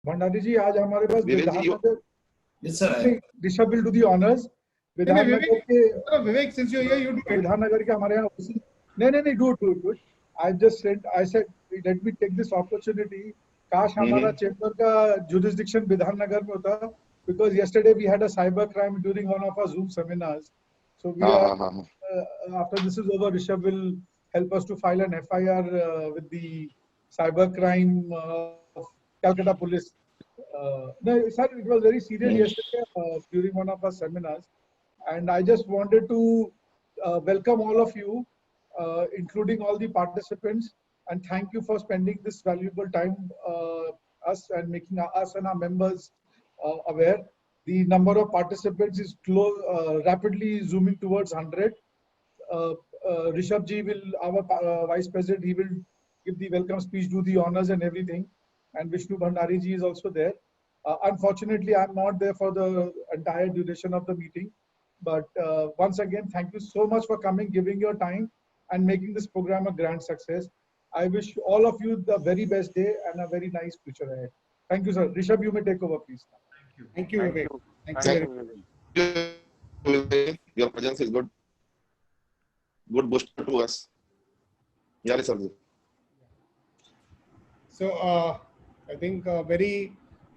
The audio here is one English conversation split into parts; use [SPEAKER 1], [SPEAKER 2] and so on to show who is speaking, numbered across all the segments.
[SPEAKER 1] भंडारी जी आज हमारे पास Bidhannagar
[SPEAKER 2] Yes, sir.
[SPEAKER 1] Rishabh will do the honors. Bidhannagar के
[SPEAKER 3] Vivek, since you're here, you do it.
[SPEAKER 1] Bidhannagar के हमारे यहाँ नहीं do it. I said let me take this opportunity. काश हमारा चैम्बर का jurisdiction विधाननगर में होता, because yesterday we had a cyber crime during one of our Zoom seminars. So we are after this is over, Rishabh will help us to file an FIR with the cyber crime of Calcutta Police. No, sir, it was very serious yesterday during one of our seminars, and I just wanted to welcome all of you, including all the participants, and thank you for spending this valuable time us and making us and our members aware. The number of participants is rapidly zooming towards 100. Rishabh ji will, our vice president, he will give the welcome speech, do the honors and everything. And Vishnu Bhandari ji is also there. Unfortunately, I'm not there for the entire duration of the meeting. But once again, thank you so much for coming, giving your time and making this program a grand success. I wish all of you the very best day and a very nice future ahead. Thank you, sir. Rishabh, you may take over, please.
[SPEAKER 3] Thank you, Vivek.
[SPEAKER 4] Thank you, Vivek. Your presence is good booster to us. Yeah, Rishabh.
[SPEAKER 3] So, I think very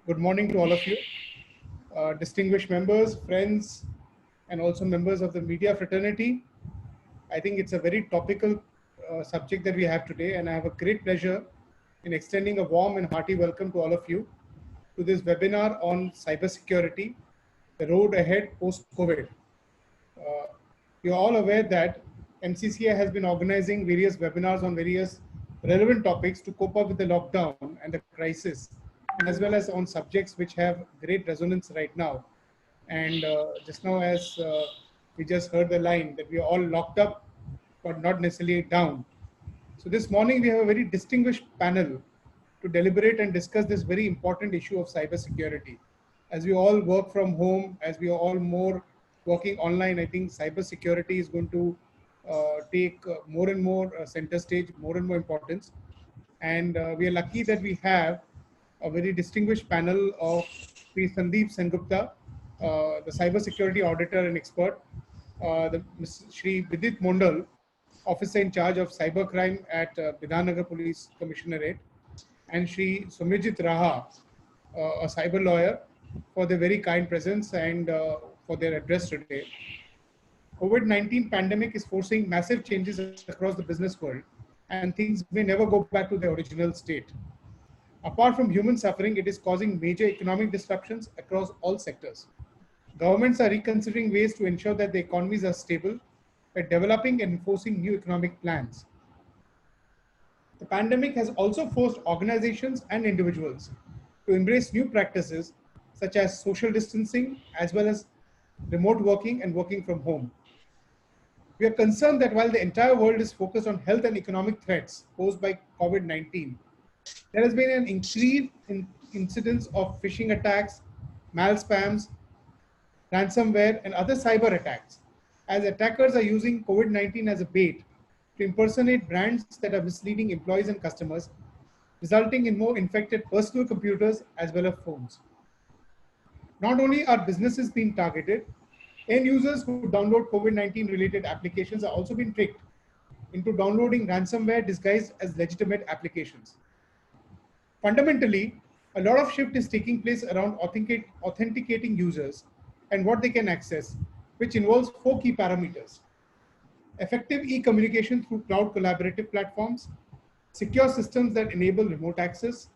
[SPEAKER 3] good morning to all of you, distinguished members, friends, and also members of the media fraternity. I think it's a very topical subject that we have today, and I have a great pleasure in extending a warm and hearty welcome to all of you to this webinar on cybersecurity, the road ahead post-COVID. You're all aware that MCCI has been organizing various webinars on various relevant topics to cope up with the lockdown and the crisis, and as well as on subjects which have great resonance right now. And just now, as we just heard the line that we are all locked up, but not necessarily down. So this morning we have a very distinguished panel to deliberate and discuss this very important issue of cybersecurity. As we all work from home, as we are all more working online, I think cybersecurity is going to take more and more center stage, more and more importance. And we are lucky that we have a very distinguished panel of Shri Sandeep Sengupta, the cybersecurity auditor and expert, Shri Bidit Mondal, officer in charge of cybercrime at Bidhannagar Police Commissionerate, and Shri Soumyajit Raha, a cyber lawyer, for their very kind presence and for their address today. COVID-19 pandemic is forcing massive changes across the business world, and things may never go back to their original state. Apart from human suffering, it is causing major economic disruptions across all sectors. Governments are reconsidering ways to ensure that the economies are stable by developing and enforcing new economic plans. The pandemic has also forced organizations and individuals to embrace new practices such as social distancing, as well as remote working and working from home. We are concerned that while the entire world is focused on health and economic threats posed by COVID-19, there has been an increase in incidents of phishing attacks, mal spams, ransomware, and other cyber attacks, as attackers are using COVID-19 as a bait to impersonate brands that are misleading employees and customers, resulting in more infected personal computers as well as phones. Not only are businesses being targeted, end users who download COVID-19 related applications are also being tricked into downloading ransomware disguised as legitimate applications. Fundamentally, a lot of shift is taking place around authenticating users and what they can access, which involves 4 key parameters: effective e-communication through cloud collaborative platforms, secure systems that enable remote access,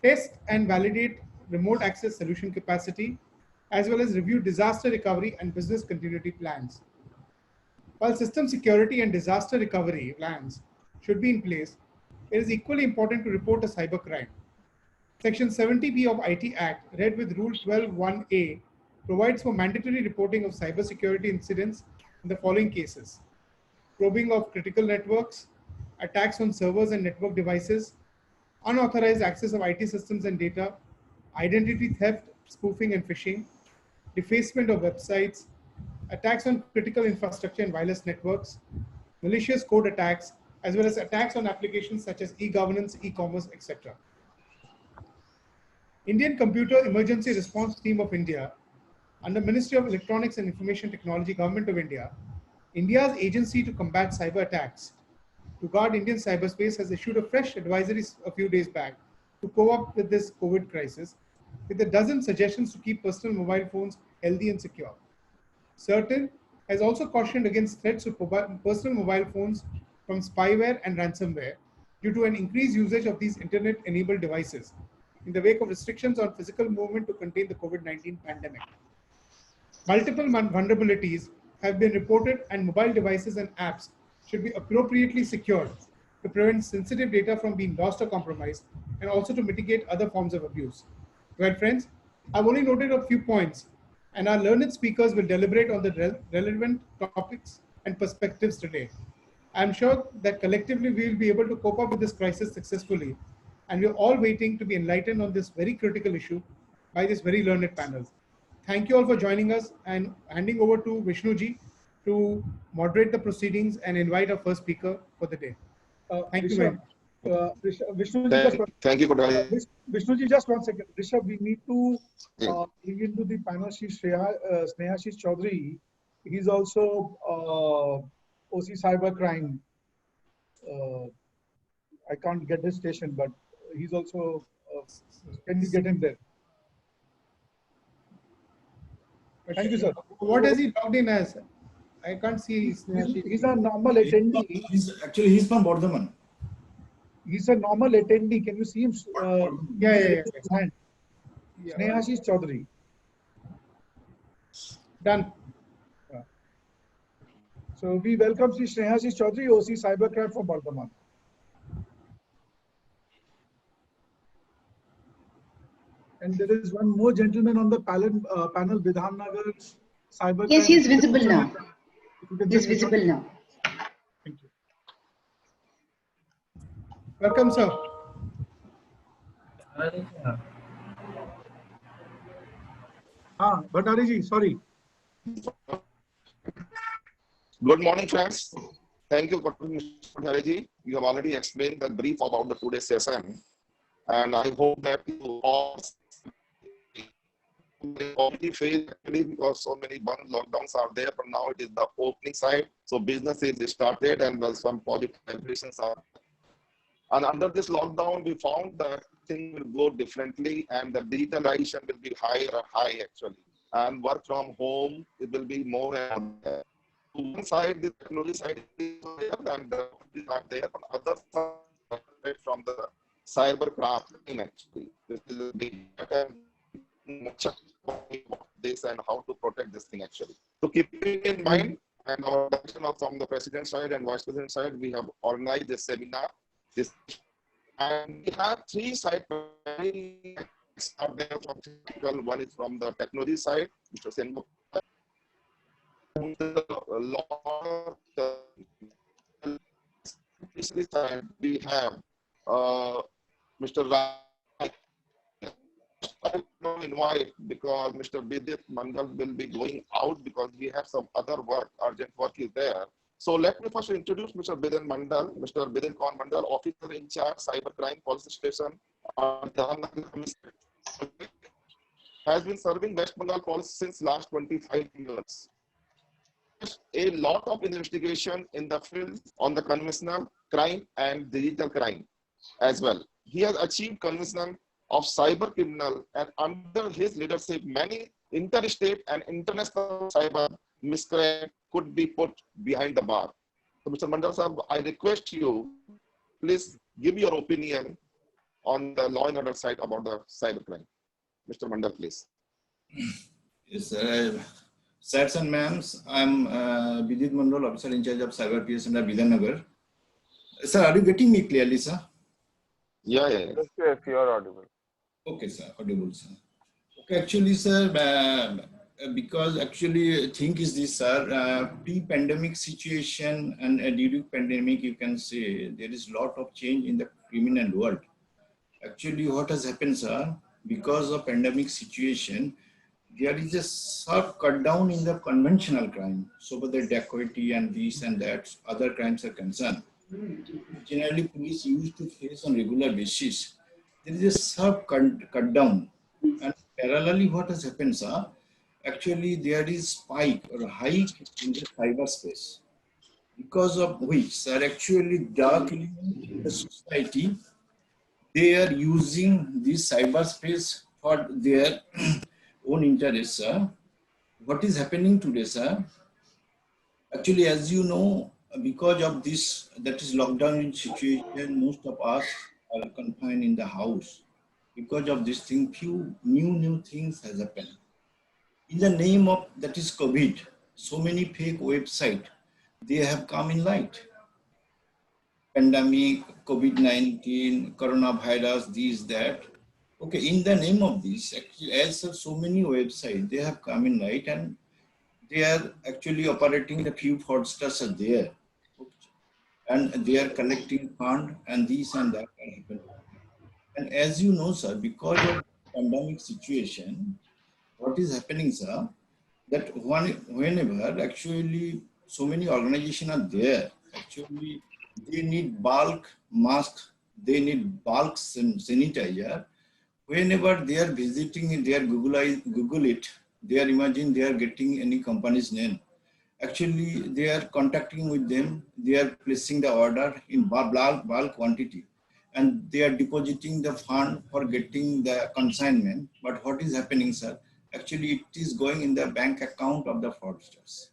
[SPEAKER 3] test and validate remote access solution capacity, as well as review disaster recovery and business continuity plans. While system security and disaster recovery plans should be in place, it is equally important to report a cybercrime. Section 70B of IT Act, read with Rule 12(1)A, provides for mandatory reporting of cybersecurity incidents in the following cases: probing of critical networks, attacks on servers and network devices, unauthorized access of IT systems and data, identity theft, spoofing and phishing, defacement of websites, attacks on critical infrastructure and wireless networks, malicious code attacks, as well as attacks on applications such as e-governance, e-commerce, etc. Indian Computer Emergency Response Team of India, under Ministry of Electronics and Information Technology, Government of India, India's agency to combat cyber attacks, to guard Indian cyberspace, has issued a fresh advisory a few days back to cope up with this COVID crisis, with a dozen suggestions to keep personal mobile phones healthy and secure. Certain has also cautioned against threats to personal mobile phones from spyware and ransomware due to an increased usage of these internet-enabled devices in the wake of restrictions on physical movement to contain the COVID-19 pandemic. Multiple vulnerabilities have been reported, and mobile devices and apps should be appropriately secured to prevent sensitive data from being lost or compromised, and also to mitigate other forms of abuse. Well, friends, I've only noted a few points, and our learned speakers will deliberate on the relevant topics and perspectives today. I'm sure that collectively we will be able to cope up with this crisis successfully, and we're all waiting to be enlightened on this very critical issue by this very learned panel. Thank you all for joining us, and handing over to Vishnuji to moderate the proceedings and invite our first speaker for the day. Thank you very much.
[SPEAKER 1] Vishnuji, just 1 second. Rishabh, we need to bring into the panel Sneha Chaudhary. He's also OC Cybercrime. I can't get his station, but he's also. Can you get him there? Thank you, sir.
[SPEAKER 3] What has he logged in as? I can't see.
[SPEAKER 1] He's a normal attendee.
[SPEAKER 2] He's from Bardhaman.
[SPEAKER 1] He's a normal attendee. Can you see him?
[SPEAKER 3] Yeah.
[SPEAKER 1] Sneha Chaudhary.
[SPEAKER 3] Done.
[SPEAKER 1] So we welcome Sneha Chaudhary, OC Cybercrime from Bardhaman. And there is one more gentleman on the panel, Bidhannagar Cybercrime.
[SPEAKER 5] Yes, he is visible now. He is visible now.
[SPEAKER 1] Thank you.
[SPEAKER 3] Welcome, sir.
[SPEAKER 1] Bhattari ji, sorry.
[SPEAKER 4] Good morning, friends. Thank you, Mr. Bhattari. You have already explained the brief about the today's session, and I hope that you all already faced because so many lockdowns are there, but now it is the opening side. So business is started and some positive vibrations are. And under this lockdown, we found that things will go differently and the digitalization will be high actually. And work from home, it will be more and more. One side, the technology side is there and the is not there. On the other side, from the cybercrime actually. This is a big this and how to protect this thing actually. So keeping in mind, and our from the president side and vice president side, we have organized this seminar. And we have three sides. One is from the technology side, Mr. Sengupta. We have Mr. Raha. I don't invite because Mr. Bidit Mondal will be going out because we have some other work, urgent work is there. So let me first introduce Mr. Bidit Mondal, Mr. Bidit Mondal, Officer in Charge, Cybercrime Police Station, has been serving West Bengal Police since last 25 years. A lot of investigation in the field on the conventional crime and digital crime as well. He has achieved conventional of cyber criminal, and under his leadership, many interstate and international cyber miscreants could be put behind the bar. So, Mr. Mondal sir, I request you, please give your opinion on the law and order side about the cybercrime. Mr. Mondal, please.
[SPEAKER 2] Yes, sirs and ma'ams, I'm Bidit Mondal, officer in charge of cyber PS under Bidhannagar. Sir, are you getting me clearly, sir?
[SPEAKER 4] Yeah.
[SPEAKER 6] Yes, you are audible.
[SPEAKER 2] Okay, sir, audible, sir. Okay, actually, sir, because actually, thing is this, sir, pre-pandemic situation and during pandemic, you can say there is a lot of change in the criminal world. Actually, what has happened, sir, because of pandemic situation, there is a sharp cut down in the conventional crime. So whether dacoity and this and that, other crimes are concerned. Generally, police used to face on regular basis. There is a sharp cut down And parallelly, what has happened, sir? Actually, there is spike or hike in the cyberspace, because of which, sir, actually dark element in the society, they are using this cyberspace for their own interests, sir. What is happening today, sir? Actually, as you know, because of this, that is lockdown situation, most of us are confined in the house. Because of this thing, few new things has happened. In the name of that is COVID, so many fake website, they have come in light. Pandemic, COVID-19, coronavirus, this, that. Okay, in the name of this, actually, as so many websites, they have come in light, and they are actually operating, the few fraudsters are there. Okay. And they are collecting fund and this and that are happening. And as you know, sir, because of pandemic situation, what is happening, sir, that whenever actually so many organizations are there, actually they need bulk mask, they need bulk sanitizer. Whenever they are visiting it, they are Google it, they are imagine they are getting any company's name. Actually, they are contacting with them, they are placing the order in bulk quantity, and they are depositing the fund for getting the consignment. But what is happening, sir? Actually, it is going in the bank account of the fraudsters.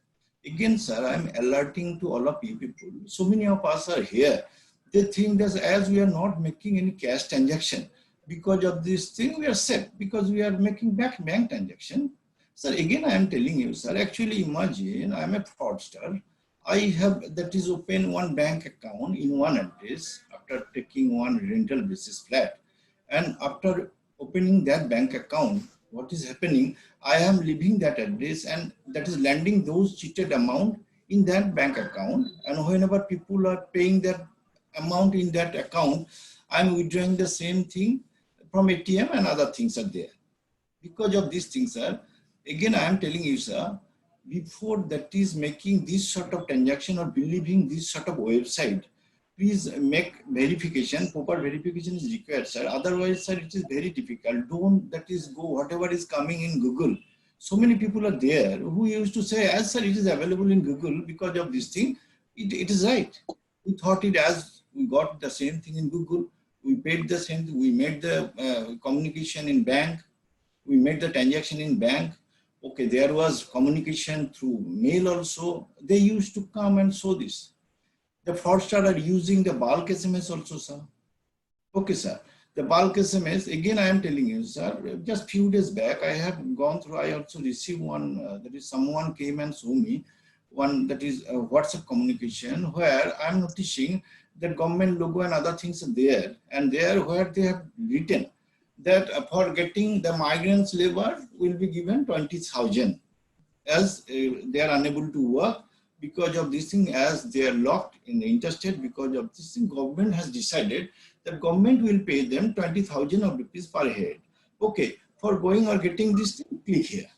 [SPEAKER 2] Again, sir, I am alerting to all of you people. So many of us are here. They think that as we are not making any cash transaction, because of this thing, we are safe because we are making bank transaction. Sir, again, I am telling you, sir, actually imagine I am a fraudster. I have, that is open one bank account in one address after taking one rental basis flat. And after opening that bank account, what is happening? I am leaving that address and that is landing those cheated amount in that bank account. And whenever people are paying that amount in that account, I'm withdrawing the same thing from ATM and other things are there. Because of these things, sir, again, I am telling you, sir, before that is making this sort of transaction or believing this sort of website, please make verification, proper verification is required, sir. Otherwise, sir, it is very difficult. Don't that is go whatever is coming in Google. So many people are there who used to say, as sir, it is available in Google because of this thing. It is right. We thought it as we got the same thing in Google. We paid the same, we made the communication in bank. We made the transaction in bank. Okay, there was communication through mail also. They used to come and show this. The fraudsters are using the bulk SMS also, sir. Okay, sir. The bulk SMS, again, I am telling you, sir, just few days back, I have gone through, I also received one, that is someone came and showed me one, that is WhatsApp communication, where I am noticing that government logo and other things are there. And there where they have written that for getting the migrants labor will be given 20,000 as they are unable to work because of this thing, as they are locked in the interstate. Because of this thing, government has decided that government will pay them 20,000 rupees per head. Okay, for going or getting this thing, click here.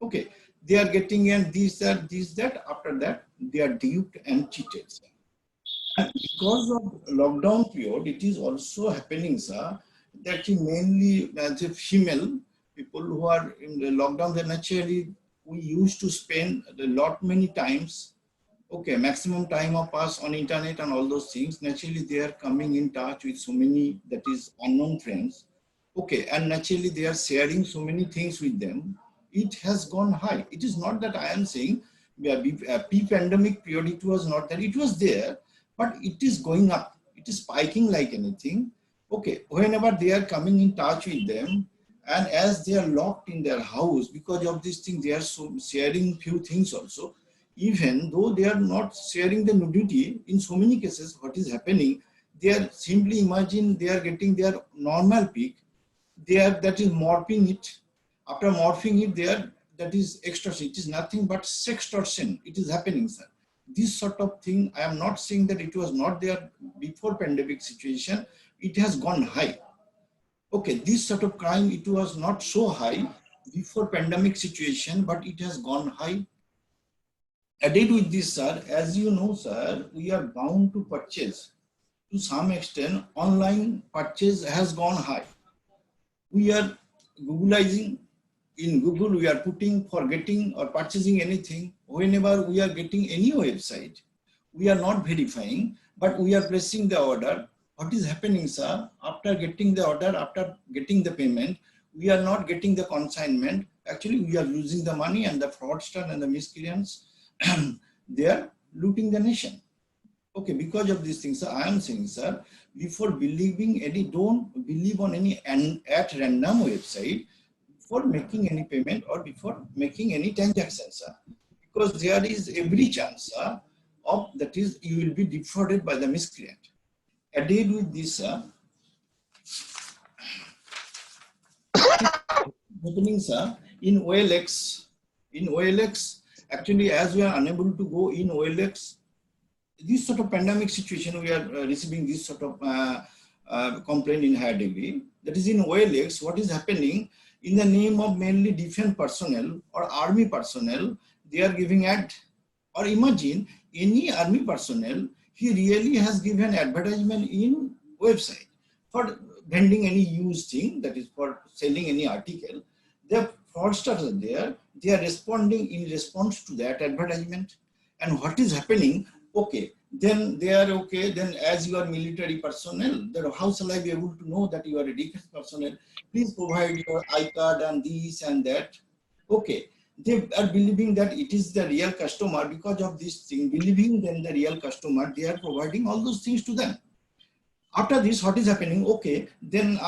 [SPEAKER 2] Okay, they are getting and this, that, after that, they are duped and cheated. And because of lockdown period, it is also happening, sir, that mainly the female people who are in the lockdown, they naturally, we used to spend a lot many times, okay, maximum time of us on internet and all those things. Naturally, they are coming in touch with so many, that is unknown friends. Okay, and naturally they are sharing so many things with them. It has gone high. It is not that I am saying pre-pandemic period, it was not there. It was there, but it is going up. It is spiking like anything. Okay, whenever they are coming in touch with them, and as they are locked in their house, because of this thing, they are so sharing few things also. Even though they are not sharing the nudity, in so many cases, what is happening, they are simply imagine they are getting their normal peak. They are, that is morphing it. After morphing it, they are, that is extortion. It is nothing but sextortion. It is happening, sir. This sort of thing, I am not saying that it was not there before pandemic situation. It has gone high. Okay, this sort of crime, it was not so high before pandemic situation, but it has gone high. Added with this, sir, as you know, sir, we are bound to purchase. To some extent, online purchase has gone high. We are Googleizing. In Google, we are putting for getting or purchasing anything. Whenever we are getting any website, we are not verifying, but we are placing the order. What is happening, sir? After getting the order, after getting the payment, we are not getting the consignment. Actually, we are losing the money, and the fraudster and the miscreants, they are looting the nation. Okay, because of these things, sir, I am saying, sir, before believing any, don't believe on any at random website for making any payment or before making any transaction, sir. Because there is every chance, sir, of that is you will be defrauded by the miscreant. Added with this, sir, happening, sir, in OLX, actually, as we are unable to go in OLX, this sort of pandemic situation, we are receiving this sort of complaint in higher degree. That is in OLX, what is happening in the name of mainly defense personnel or army personnel, they are giving ad. Or imagine any army personnel, he really has given advertisement in website for vending any used thing, that is for selling any article. The fraudsters are there, they are responding in response to that advertisement. And what is happening? Okay, then they are okay, then as you are military personnel, then how shall I be able to know that you are a defense personnel? Please provide your I-card and this and that. Okay, they are believing that it is the real customer. Because of this thing, believing them the real customer, they are providing all those things to them. After this, what is happening? Okay, then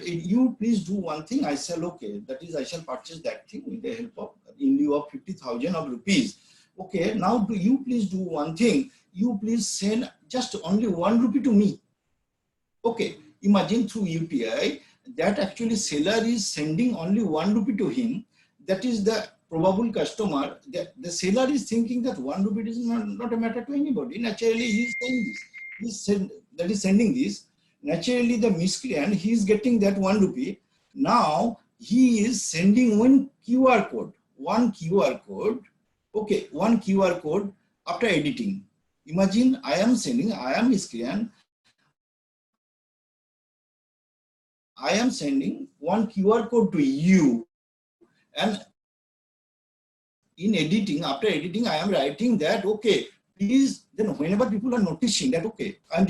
[SPEAKER 2] you please do one thing. I shall, okay, that is I shall purchase that thing with the help of, in lieu of 50,000 of rupees. Okay, now do you please do one thing. You please send just only 1 rupee to me. Okay, imagine through UPI that actually seller is sending only 1 rupee to him. That is the probable customer. The seller is thinking that 1 rupee is not a matter to anybody. Naturally, he is saying this. That is sending this. Naturally, the miscreant, he is getting that 1 rupee. Now, he is sending one QR code. Okay, one QR code after editing. Imagine I am miscreant. I am sending one QR code to you, and in editing, after editing, I am writing that, okay, please, then whenever people are noticing that, okay, I'm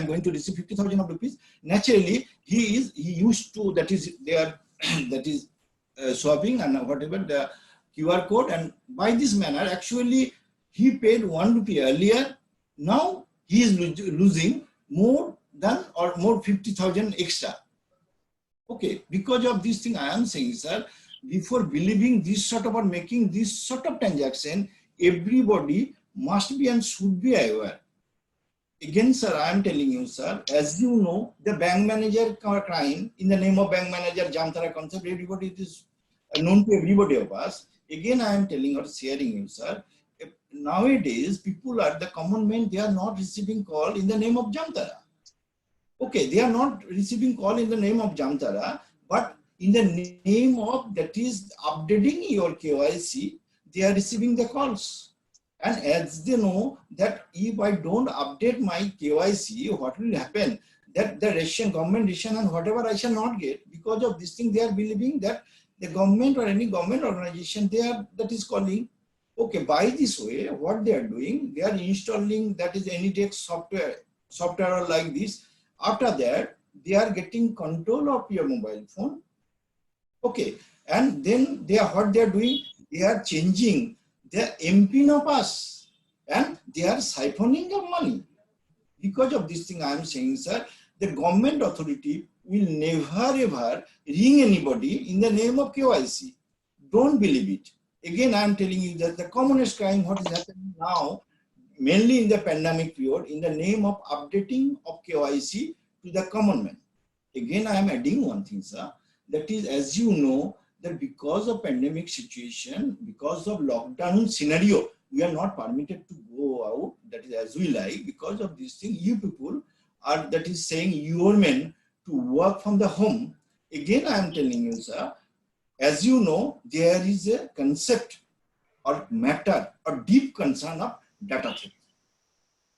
[SPEAKER 2] going to receive 50,000 of rupees, naturally, he used to, that is, they are, that is swapping and whatever the QR code, and by this manner, actually, he paid 1 rupee earlier. Now he is losing more than or more 50,000 extra. Okay, because of this thing, I am saying, sir, before believing this sort of or making this sort of transaction, everybody must be and should be aware. Again, sir, I am telling you, sir, as you know, the bank manager crime in the name of bank manager Jamtara concept, everybody, it is known to everybody of us. Again, I am telling or sharing you, sir. Nowadays, people are the common men, they are not receiving call in the name of Jamtara. Okay, they are not receiving call in the name of Jamtara, but in the name of that is updating your KYC, they are receiving the calls. And as they know that if I don't update my KYC, what will happen? That the government ration and whatever I shall not get. Because of this thing, they are believing that the government or any government organization, that is calling. Okay, by this way, what they are doing, they are installing that is AnyTech software or like this. After that, they are getting control of your mobile phone. Okay, and then what they are doing, they are changing their MPIN of us and they are siphoning of money. Because of this thing, I am saying, sir, the government authority will never ever ring anybody in the name of KYC. Don't believe it. Again, I am telling you that the commonest crime, what is happening now, mainly in the pandemic period, in the name of updating of KYC to the common man. Again, I am adding one thing, sir. That is, as you know, that because of pandemic situation, because of lockdown scenario, we are not permitted to go out, that is as we like. Because of this thing, you people are, that is saying your men to work from the home. Again, I am telling you, sir, as you know, there is a concept or matter or deep concern of data theft.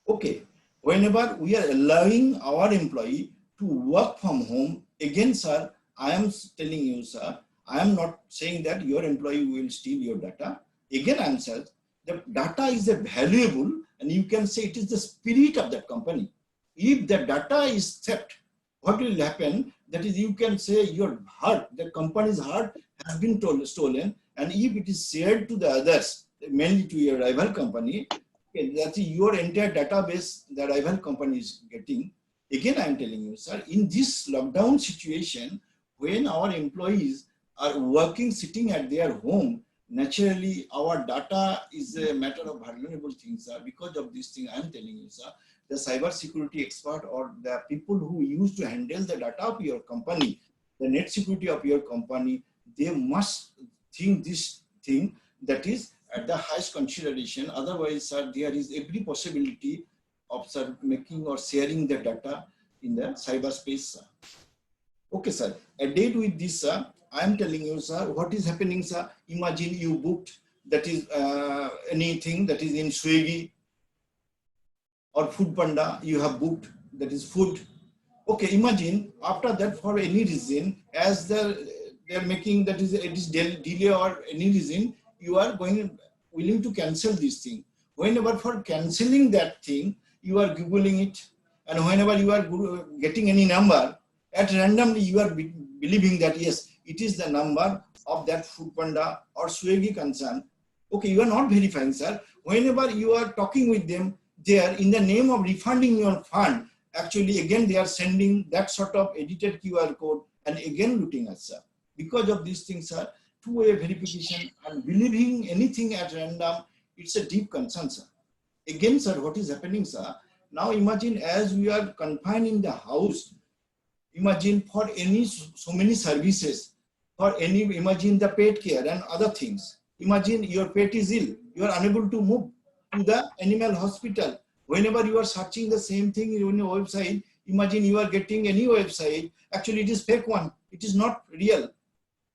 [SPEAKER 2] Okay, whenever we are allowing our employee to work from home, again, sir, I am telling you, sir, I am not saying that your employee will steal your data. Again, I am saying the data is a valuable, and you can say it is the spirit of that company. If the data is theft, what will happen? That is, you can say your heart, the company's heart has been stolen, and if it is shared to the others, mainly to your rival company, okay, that's your entire database the rival company is getting. Again, I am telling you, sir, in this lockdown situation, when our employees are working, sitting at their home, naturally our data is a matter of vulnerable things, sir. Because of this thing, I am telling you, sir, the cyber security expert or the people who used to handle the data of your company, the net security of your company, they must think this thing that is at the highest consideration. Otherwise, sir, there is every possibility of, sir, making or sharing the data in the cyberspace, sir. Okay, sir. A date with this, sir, I am telling you, sir, what is happening, sir. Imagine you booked that is anything that is in Swiggy or Food Panda, you have booked that is food. Okay, imagine after that, for any reason, as they're making that is it is delay or any reason, you are willing to cancel this thing. Whenever for canceling that thing, you are Googling it, and whenever you are getting any number, at randomly you are believing that yes, it is the number of that Food Panda or Swiggy concern. Okay, you are not verifying, sir. Whenever you are talking with them, they are in the name of refunding your fund. Actually, again, they are sending that sort of edited QR code and again looting us, sir. Because of these things, sir, two-way verification and believing anything at random, it's a deep concern, sir. Again, sir, what is happening, sir? Now imagine as we are confined in the house, imagine for any so many services, for any, imagine the pet care and other things. Imagine your pet is ill, you are unable to move to the animal hospital. Whenever you are searching the same thing in your website, imagine you are getting any website, actually it is fake one, it is not real.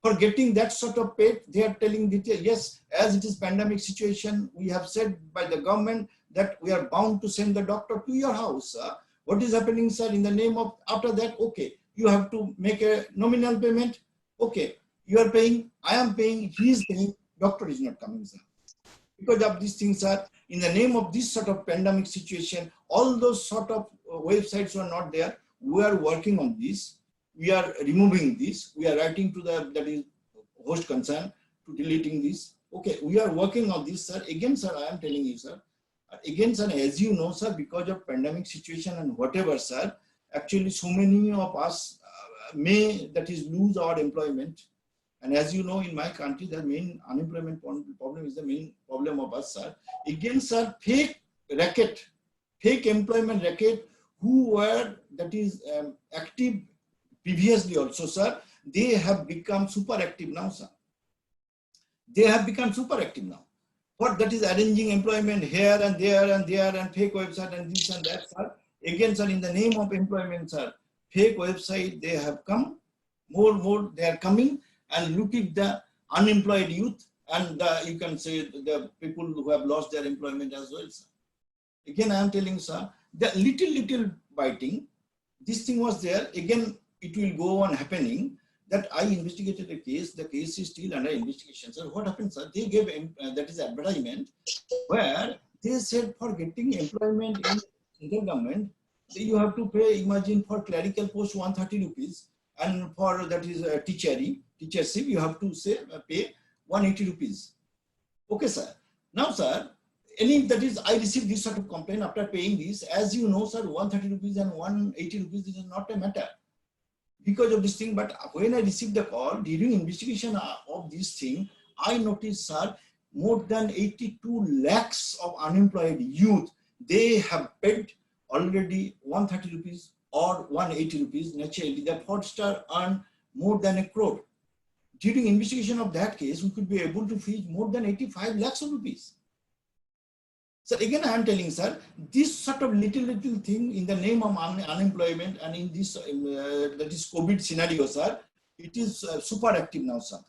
[SPEAKER 2] For getting that sort of pet, they are telling that yes, as it is pandemic situation, we have said by the government that we are bound to send the doctor to your house. What is happening, sir, in the name of, after that, okay, you have to make a nominal payment. Okay, you are paying, I am paying, he is paying, doctor is not coming, sir. Because of these things, sir, in the name of this sort of pandemic situation, all those sort of websites are not there. We are working on this. We are removing this. We are writing to the, that is host concern, to deleting this. Okay, we are working on this, sir. Again, sir, I am telling you, sir. Again, sir, as you know, sir, because of pandemic situation and whatever, sir, actually so many of us may, that is, lose our employment. And as you know, in my country, the main unemployment problem is the main problem of us, sir. Again, sir, fake racket, fake employment racket, who were, that is, active previously also, sir, they have become super active now, sir. They have become super active now. What that is arranging employment here and there and there and fake website and this and that, sir. Again, sir, in the name of employment, sir, fake website, they have come, more, they are coming and looking the unemployed youth and you can say the people who have lost their employment as well, sir. Again, I am telling, sir, the little biting, this thing was there. Again, it will go on happening. That I investigated a case, the case is still under investigation. So what happened, sir? They gave, that is advertisement, where they said for getting employment in central government, you have to pay, imagine for clerical post 130 rupees, and for that is teachership, you have to say pay 180 rupees. Okay, sir. Now, sir, that is, I received this sort of complaint after paying this. As you know, sir, 130 rupees and 180 rupees is not a matter. Because of this thing, but when I received the call during investigation of this thing, I noticed, sir, more than 82 lakhs of unemployed youth, they have paid already 130 rupees or 180 rupees. Naturally, the fraudster earned more than 1 crore. During investigation of that case, we could be able to freeze more than 85 lakhs of rupees. So again, I am telling, sir, this sort of little thing in the name of unemployment and in this, that is COVID scenario, sir, it is super active now, sir.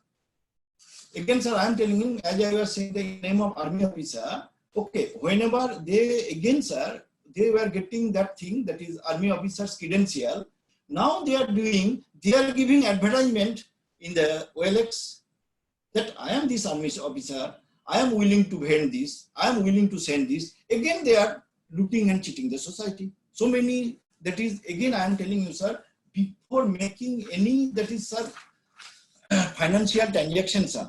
[SPEAKER 2] Again, sir, I am telling you, as I was saying, the name of army officer, okay, whenever they, again, sir, they were getting that thing, that is army officer's credential. Now they are doing, they are giving advertisement in the OLX that I am this army officer, I am willing to vend this, I am willing to send this. Again, they are looting and cheating the society. So many, that is, again, I am telling you, sir, before making any, that is, sir, financial transactions, sir.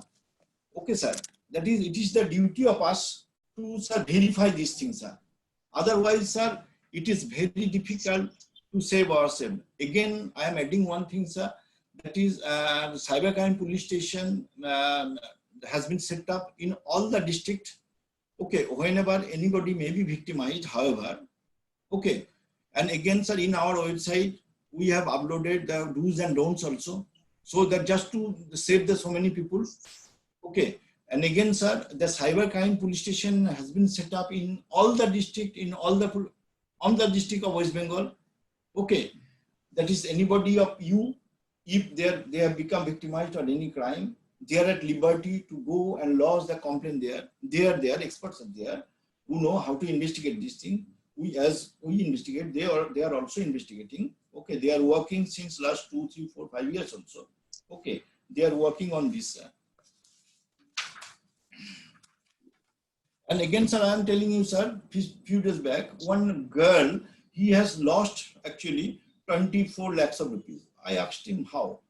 [SPEAKER 2] Okay, sir. That is, it is the duty of us to, sir, verify these things, sir. Otherwise, sir, it is very difficult to save ourselves. Again, I am adding one thing, sir. That is, cybercrime police station has been set up in all the district. Okay, whenever anybody may be victimized, however, okay. And again, sir, in our website, we have uploaded the do's and don'ts also. So that just to save the so many people. Okay. And again, sir, the cybercrime police station has been set up in all the district, in all the district of West Bengal. Okay. That is anybody of you, if they have become victimized of any crime, they are at liberty to go and lodge the complaint there. They are experts are there who know how to investigate this thing. As we investigate, they are also investigating. Okay, they are working since last 2, 3, 4, 5 years also. Okay, they are working on this. And again, sir, I am telling you, sir, few days back, one girl, he has lost actually 24 lakhs of rupees. I asked him how.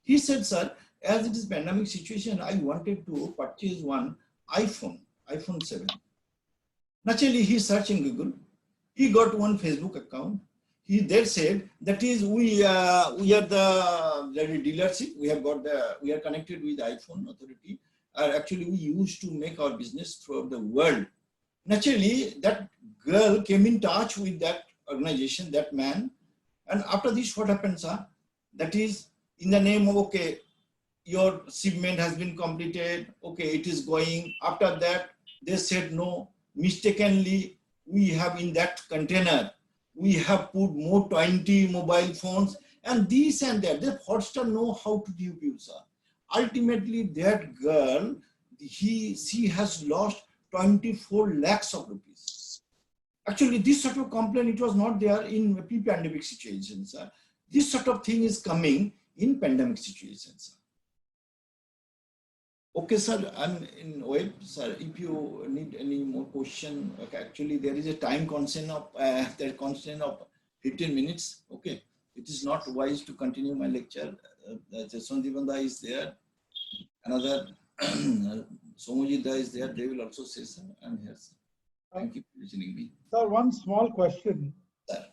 [SPEAKER 2] He said, sir, as it is pandemic situation, I wanted to purchase one iPhone 7. Naturally, he searched in Google. He got one Facebook account. He there said that is we are the dealership. We are connected with the iPhone authority. Actually, we used to make our business throughout the world. Naturally, that girl came in touch with that organization, that man. And after this, what happened, sir? That is in the name of, okay, your shipment has been completed. Okay, it is going. After that, they said, no, mistakenly, we have in that container, we have put more 20 mobile phones and this and that. The fraudster know how to dupe, sir. Ultimately, that girl, she has lost 24 lakhs of rupees. Actually, this sort of complaint, it was not there in pre-pandemic situations. This sort of thing is coming in pandemic situations. Okay, sir, I'm in web, sir. If you need any more question, okay, actually there is a time constraint of 15 minutes. Okay, it is not wise to continue my lecture. Sandeep is there. Another Soumyajit is there. They will also say, sir, I'm here, sir. Thank you for listening me.
[SPEAKER 1] Sir, one small question.
[SPEAKER 2] Sir.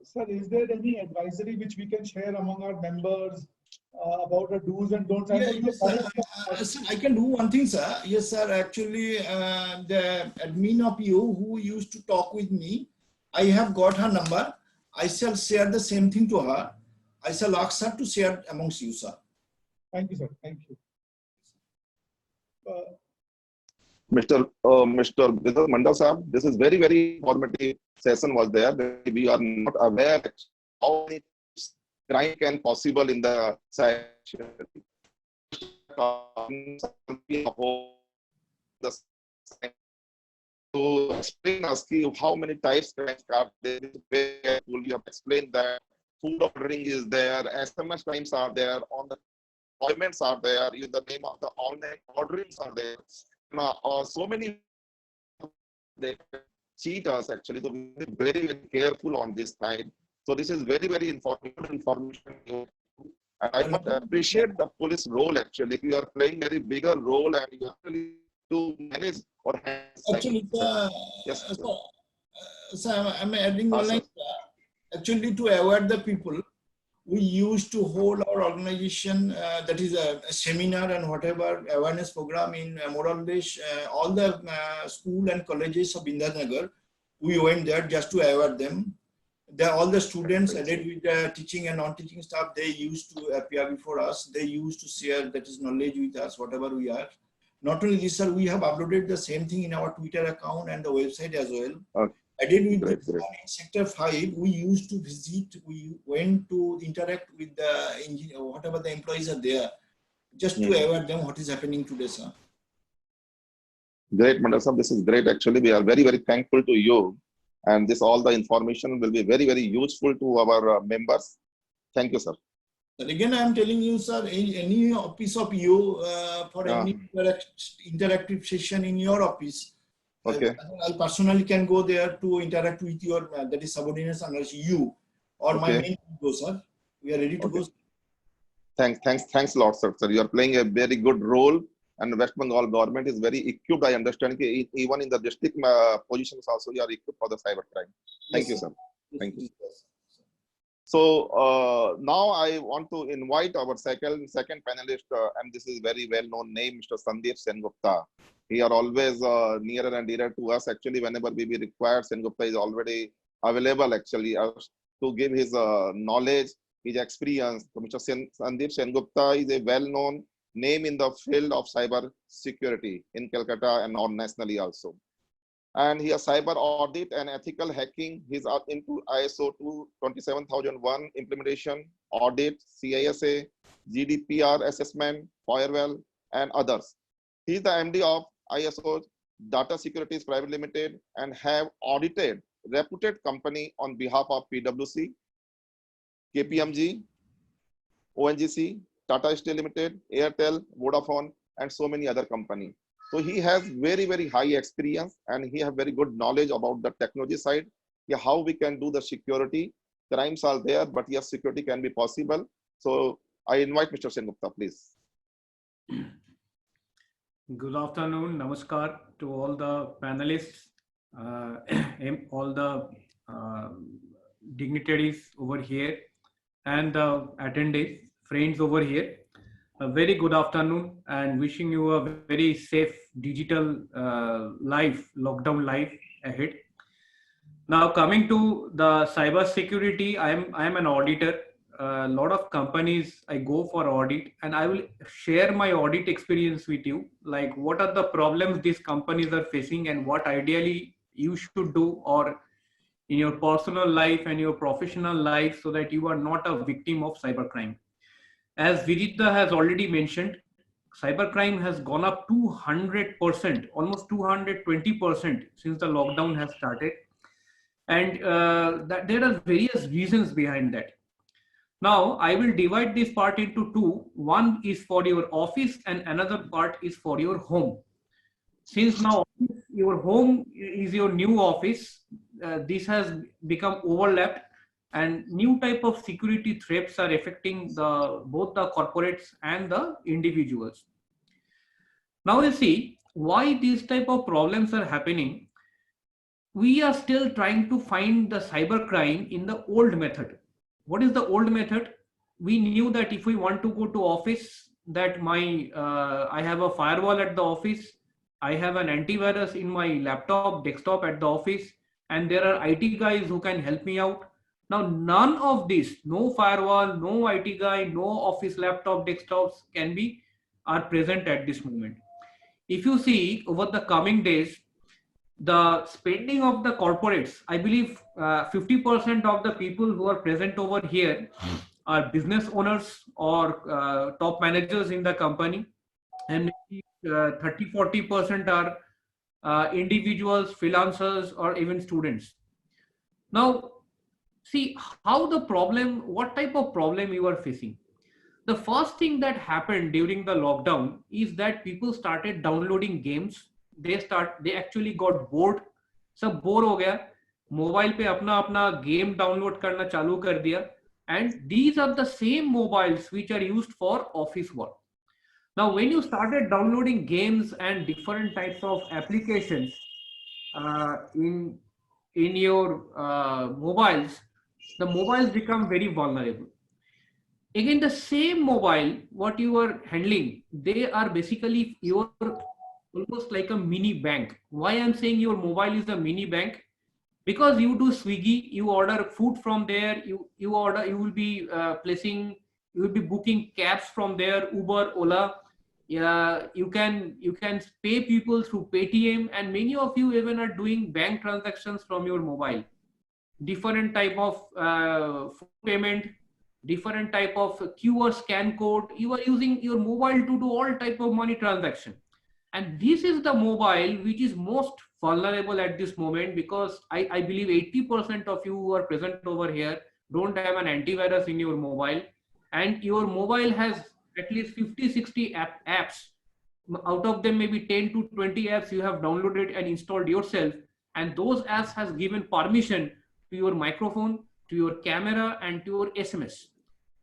[SPEAKER 1] Sir, is there any advisory which we can share among our members about the do's and don'ts?
[SPEAKER 2] Yeah, yes, sir. Sir, I can do one thing, sir. Yes, sir. Actually, the admin of you who used to talk with me, I have got her number. I shall share the same thing to her. I shall ask her to share amongst you, sir.
[SPEAKER 1] Thank you, sir. Thank you.
[SPEAKER 4] Mr. Mondal Sahab, this is very, very informative session was there. We are not aware how many crime can possible in the section. To explain us how many types of crimes are there, you have explained that food ordering is there, SMS crimes are there, on the appointments are there, in the name of the online orderings are there. So many they cheat us actually, so we are very, very careful on this side. So this is very, very informative information. And I must appreciate the police role actually. You are playing very bigger role and you actually to manage or
[SPEAKER 2] actually,
[SPEAKER 4] yes,
[SPEAKER 2] sir, I'm adding one line. Actually, to aware the people, we used to hold our organization, that is a seminar and whatever awareness program in more or less all the school and colleges of Bidhannagar. We went there just to aware them. All the students added with the teaching and non-teaching staff, they used to appear before us. They used to share that is knowledge with us, whatever we are. Not only this, sir, we have uploaded the same thing in our Twitter account and the website as well.
[SPEAKER 4] Okay.
[SPEAKER 2] Added with the Sector 5, we used to visit, we went to interact with the engineer, whatever the employees are there, just to aware them what is happening today, sir.
[SPEAKER 4] Great, Mondal Sahab. This is great. Actually, we are very, very thankful to you. And this all the information will be very, very useful to our members. Thank you, sir.
[SPEAKER 2] But again, I am telling you, sir, any office of you for any interactive session in your office,
[SPEAKER 4] Okay.
[SPEAKER 2] I personally can go there to interact with your that is subordinates under you or my
[SPEAKER 4] Okay.
[SPEAKER 2] main go, sir. We are ready to
[SPEAKER 4] Okay.
[SPEAKER 2] go.
[SPEAKER 4] Thanks a lot, sir. Sir, you are playing a very good role, and West Bengal government is very equipped. I understand. Even in the district positions also, you are equipped for the cyber crime. Thank you, sir. Thank you. So now I want to invite our second panelist, and this is very well-known name, Mr. Sandeep Sengupta. He are always nearer and dearer to us. Actually, whenever we be required, Sengupta is already available. Actually, to give his knowledge, his experience. So Mr. Sandeep Sengupta is a well-known name in the field of cyber security in Calcutta and on nationally also. And he has cyber audit and ethical hacking. He's into ISO 27001 implementation, audit, CISA, GDPR assessment, firewall, and others. He's the MD of ISO Data Securities Private Limited and have audited reputed company on behalf of PwC, KPMG, ONGC, Tata Steel Limited, Airtel, Vodafone, and so many other companies. So he has very high experience and he has very good knowledge about the technology side. Yeah, how we can do the security. Crimes are there, but yes, security can be possible. So I invite Mr. Sengupta, please.
[SPEAKER 6] Good afternoon, namaskar to all the panelists, all the dignitaries over here, and the attendees, friends over here. A very good afternoon, and wishing you a very safe digital life, lockdown life ahead. Now, coming to the cyber security, I am an auditor. A lot of companies I go for audit, and I will share my audit experience with you, like what are the problems these companies are facing and what ideally you should do or in your personal life and your professional life so that you are not a victim of cybercrime. As Bidit has already mentioned, cybercrime has gone up 200%, almost 220% since the lockdown has started. And that there are various reasons behind that. Now, I will divide this part into two. One is for your office and another part is for your home. Since now your home is your new office, this has become overlapped and new type of security threats are affecting both the corporates and the individuals. Now you see why these type of problems are happening. We are still trying to find the cybercrime in the old method. What is the old method? We knew that if we want to go to office, that I have a firewall at the office, I have an antivirus in my laptop, desktop at the office, and there are IT guys who can help me out. Now, none of this, no firewall, no IT guy, no office laptop, desktops are present at this moment. If you see over the coming days, the spending of the corporates, I believe 50% of the people who are present over here are business owners or top managers in the company, and 30-40% are individuals, freelancers, or even students. Now, see what type of problem you are facing. The first thing that happened during the lockdown is that people started downloading games. They actually got bored. सब bore हो गया, mobile पे अपना game download करना चालू कर दिया, and these are the same mobiles which are used for office work. Now, when you started downloading games and different types of applications in your mobiles, the mobiles become very vulnerable. Again, the same mobile, what you are handling, they are basically almost like a mini bank. Why I'm saying your mobile is a mini bank? Because you do Swiggy, you order food from there, you will be booking cabs from there, Uber, Ola. Yeah, you can pay people through Paytm, and many of you even are doing bank transactions from your mobile. Different type of payment, different type of QR scan code. You are using your mobile to do all type of money transaction. And this is the mobile which is most vulnerable at this moment, because I believe 80% of you who are present over here don't have an antivirus in your mobile. and your mobile has at least 50-60 apps. Out of them, maybe 10 to 20 apps you have downloaded and installed yourself, and those apps has given permission to your microphone, to your camera, and to your SMS.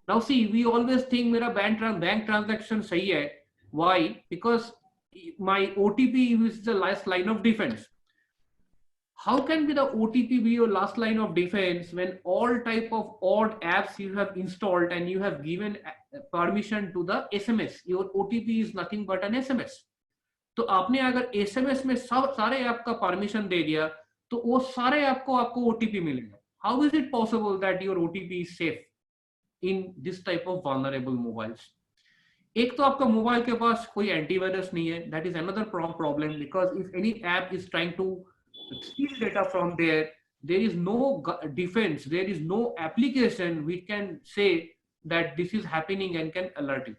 [SPEAKER 6] Now see, we always think मेरा bank transaction सही है. Why? Because my OTP is the last line of defense. How can be the OTP be your last line of defense when all type of odd apps you have installed and you have given permission to the SMS? Your OTP is nothing but an SMS. तो आपने अगर SMS में सारे app का permission दे दिया तो वो सारे ऐप को आपको OTP मिलेगा. How is it possible that your OTP is safe in this type of vulnerable mobiles? एक तो आपका मोबाइल के पास कोई एंटीवायरस नहीं है. That is another problem, because if any app is trying to steal data from there is no defense, there is no application which can say that this is happening and can alert you.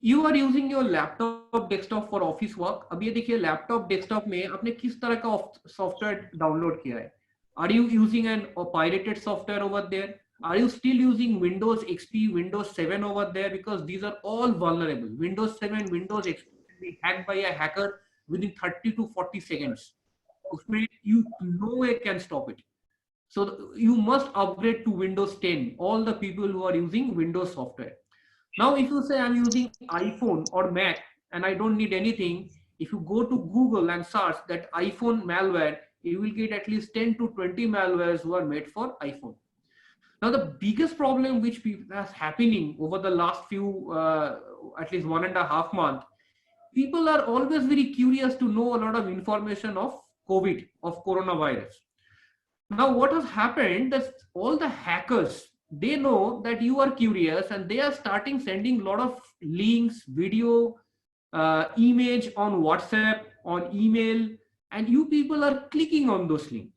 [SPEAKER 6] You are using your laptop desktop for office work. अब ये देखिए laptop desktop में आपने किस तरह का software download किया है. Are you using a pirated software over there? Are you still using Windows XP, Windows 7 over there? Because these are all vulnerable. Windows 7, Windows XP can be hacked by a hacker within 30 to 40 seconds. You no way can stop it. So you must upgrade to Windows 10, all the people who are using Windows software. Now, if you say I'm using iPhone or Mac and I don't need anything, if you go to Google and search that iPhone malware, you will get at least 10 to 20 malwares who are made for iPhone. Now, the biggest problem which is happening over the last few, at least 1.5 months, people are always very curious to know a lot of information of COVID, of coronavirus. Now, what has happened is all the hackers, they know that you are curious and they are starting sending a lot of links, video, image on WhatsApp, on email, and you people are clicking on those links.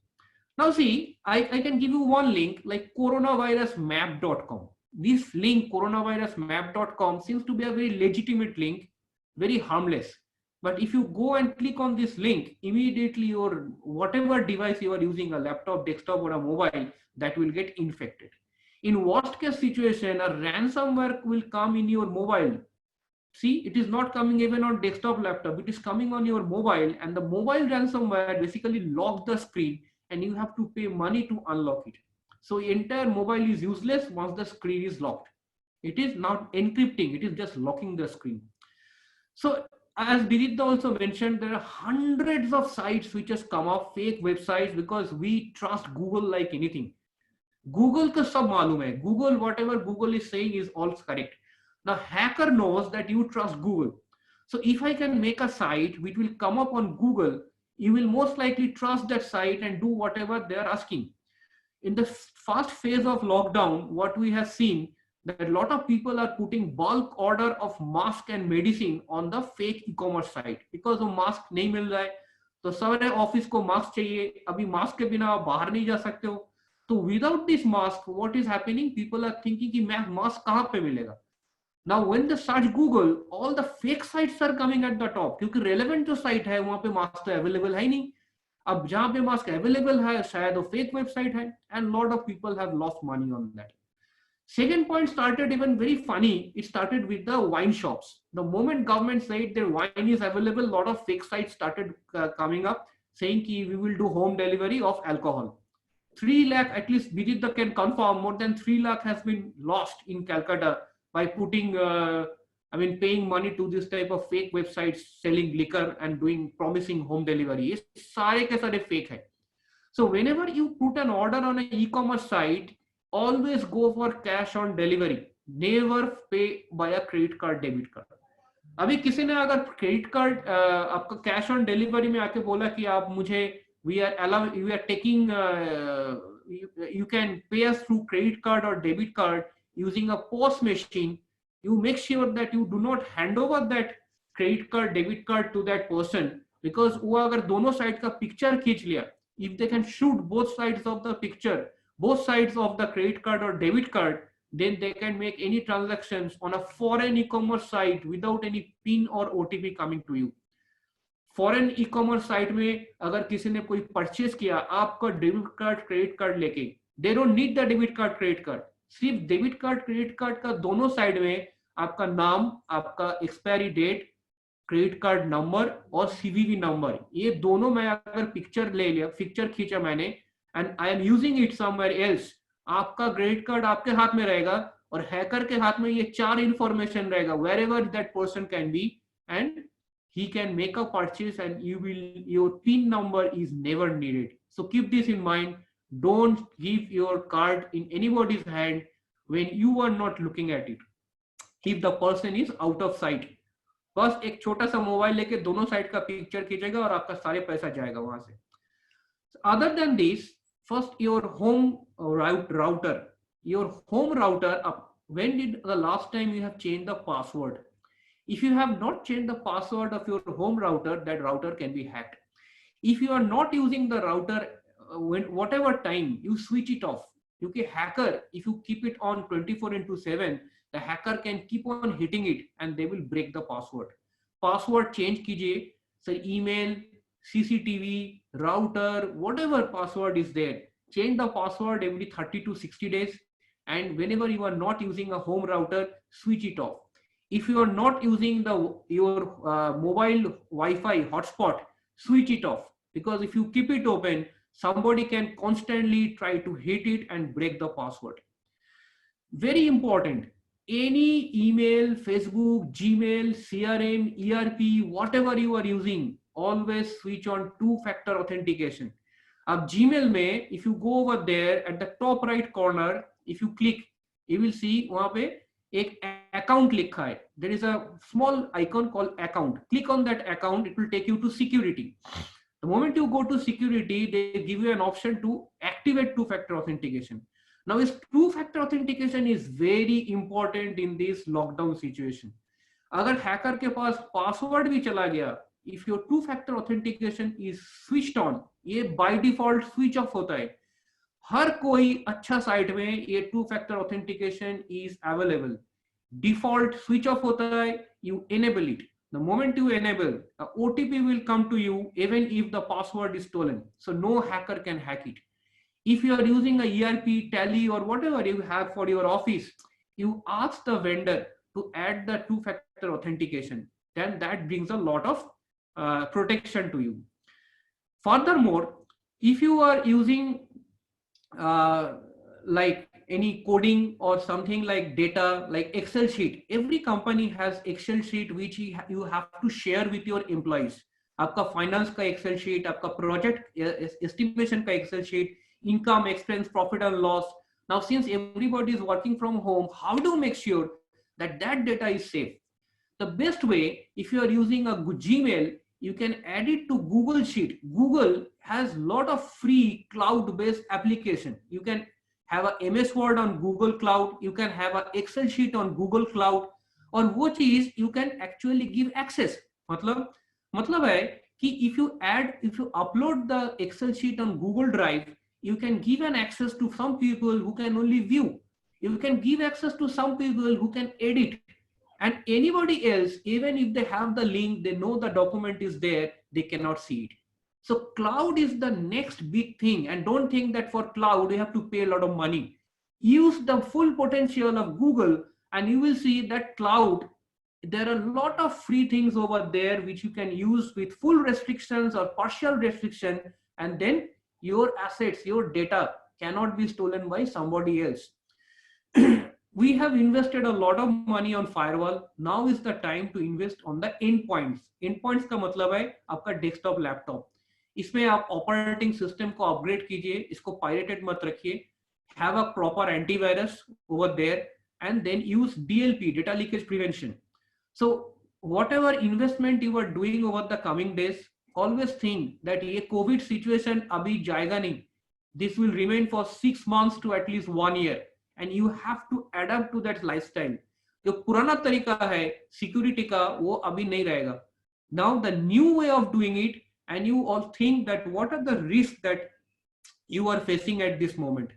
[SPEAKER 6] Now see, I can give you one link like coronavirusmap.com. This link coronavirusmap.com seems to be a very legitimate link, very harmless. But if you go and click on this link, immediately your whatever device you are using, a laptop, desktop, or a mobile, that will get infected. In worst case situation, a ransomware will come in your mobile. See, it is not coming even on desktop, laptop, it is coming on your mobile, and the mobile ransomware basically locks the screen and you have to pay money to unlock it. So entire mobile is useless once the screen is locked. It is not encrypting, it is just locking the screen. So as Bidit also mentioned, there are hundreds of sites which has come up, fake websites, because we trust Google like anything. Google ka sab malum hai. Google, whatever Google is saying is all correct. Now hacker knows that you trust Google. So if I can make a site which will come up on Google, you will most likely trust that site and do whatever they are asking. In the first phase of lockdown, what we have seen, that a lot of people are putting bulk order of mask and medicine on the fake e-commerce site because वो mask नहीं मिल रहा है, तो सारे office को mask चाहिए. अभी mask के बिना आप बाहर नहीं जा सकते हो. तो without this mask, what is happening? People are thinking कि mask कहाँ पे मिलेगा? Now when they search Google, all the fake sites are coming at the top क्योंकि relevant जो site है वहाँ पे mask तो available है ही नहीं. अब जहाँ पे mask available है शायद वो fake website है, and lot of people have lost money on that. Second point started even very funny. It started with the wine shops. The moment government said their wine is available, a lot of fake sites started coming up saying ki we will do home delivery of alcohol. 3 lakh, at least Bidit can confirm, more than 3 lakh has been lost in Calcutta by putting, paying money to this type of fake websites selling liquor and promising home delivery. Ye sare ke sare fake hai. So whenever you put an order on an e-commerce site, always go for cash on delivery. Never pay by a credit card, debit card. अभी किसी ने अगर credit card आपका cash on delivery में आके बोला कि आप मुझे we are taking you can pay us through credit card or debit card using a POS machine, you make sure that you do not hand over that credit card, debit card to that person, because वो अगर दोनों side का picture खींच लिया, if they can shoot both sides of the picture, both sides of the credit card or debit card, then they can make any transactions on a foreign e-commerce site without any PIN or OTP coming to you. Foreign e-commerce site में अगर किसी ने कोई purchase किया आपका debit card credit card लेके, they don't need the debit card credit card, सिर्फ debit card credit card का दोनों साइड में आपका नाम, आपका expiry date, credit card number और सीवीवी नंबर, ये दोनों मैं अगर पिक्चर ले लिया, पिक्चर खींचा मैंने and I am using it somewhere else, आपका क्रेडिट कार्ड आपके हाथ में रहेगा और हैकर के हाथ में ये 4 इंफॉर्मेशन रहेगा, wherever that person can be, and he can make a purchase and your PIN number is never needed. So keep this in mind. Don't give your card in anybody's hand when you are not looking at it, if the person is out of sight. बस एक छोटा सा mobile लेके दोनों side का picture खींचेगा और आपका सारे पैसा जाएगा वहां से. Other than this, first your home router. Your home router, when did the last time you have changed the password? If you have not changed the password of your home router, that router can be hacked. If you are not using the router, whatever time you switch it off, okay, hacker, if you keep it on 24/7, the hacker can keep on hitting it and they will break the password. Password change kijiye, so email, CCTV, router, whatever password is there, change the password every 30 to 60 days. And whenever you are not using a home router, switch it off. If you are not using your mobile Wi-Fi hotspot, switch it off, because if you keep it open, somebody can constantly try to hit it and break the password. Very important, any email, Facebook, Gmail, CRM, ERP, whatever you are using, always switch on 2-factor authentication. Ab Gmail mein, if you go over there at the top right corner, if you click, you will see wahan pe एक account लिखा है. There is a small icon called account. Click on that account, it will take you to security. The moment you go to security, they give you an option to activate 2-factor authentication. Now, this 2-factor authentication is very important in this lockdown situation. अगर hacker के पास password भी चला गया, if your 2-factor authentication is switched on, ये by default switch off होता है. हर कोई अच्छा साइट में ये 2-factor authentication is available. Default switch off होता है, you enable it. The moment you enable, a OTP will come to you even if the password is stolen. So no hacker can hack it. If you are using a ERP, Tally or whatever you have for your office, you ask the vendor to add the 2-factor authentication. Then that brings a lot of protection to you. Furthermore, if you are using like any coding or something like data, like Excel sheet, every company has Excel sheet which you have to share with your employees. आपका finance का Excel sheet, आपका project estimation का Excel sheet, income, expense, profit and loss. Now, since everybody is working from home, how do you make sure that that data is safe? The best way, if you are using a Gmail, you can add it to Google Sheet. Google has a lot of free cloud-based application. You can have a MS Word on Google Cloud. You can have an Excel sheet on Google Cloud. और वो चीज you can actually give access. मतलब है कि if you upload the Excel sheet on Google Drive, you can give an access to some people who can only view. You can give access to some people who can edit. And anybody else, even if they have the link, they know the document is there, they cannot see it. So cloud is the next big thing. And don't think that for cloud, you have to pay a lot of money. Use the full potential of Google and you will see that cloud, there are a lot of free things over there which you can use with full restrictions or partial restriction. And then your assets, your data cannot be stolen by somebody else. We have invested a lot of money on firewall. Now is the time to invest on the endpoints. Endpoints का मतलब है आपका desktop laptop. इसमें आप operating system को upgrade कीजिए, इसको pirated मत रखिए. Have a proper antivirus over there and then use DLP, data leakage prevention. So whatever investment you are doing over the coming days, always think that ये COVID situation अभी जाएगा नहीं. This will remain for 6 months to at least 1 year. And you have to adapt to that lifestyle. जो पुराना तरीका है security का वो अभी नहीं रहेगा. Now the new way of doing it, and you all think that what are the risks that you are facing at this moment.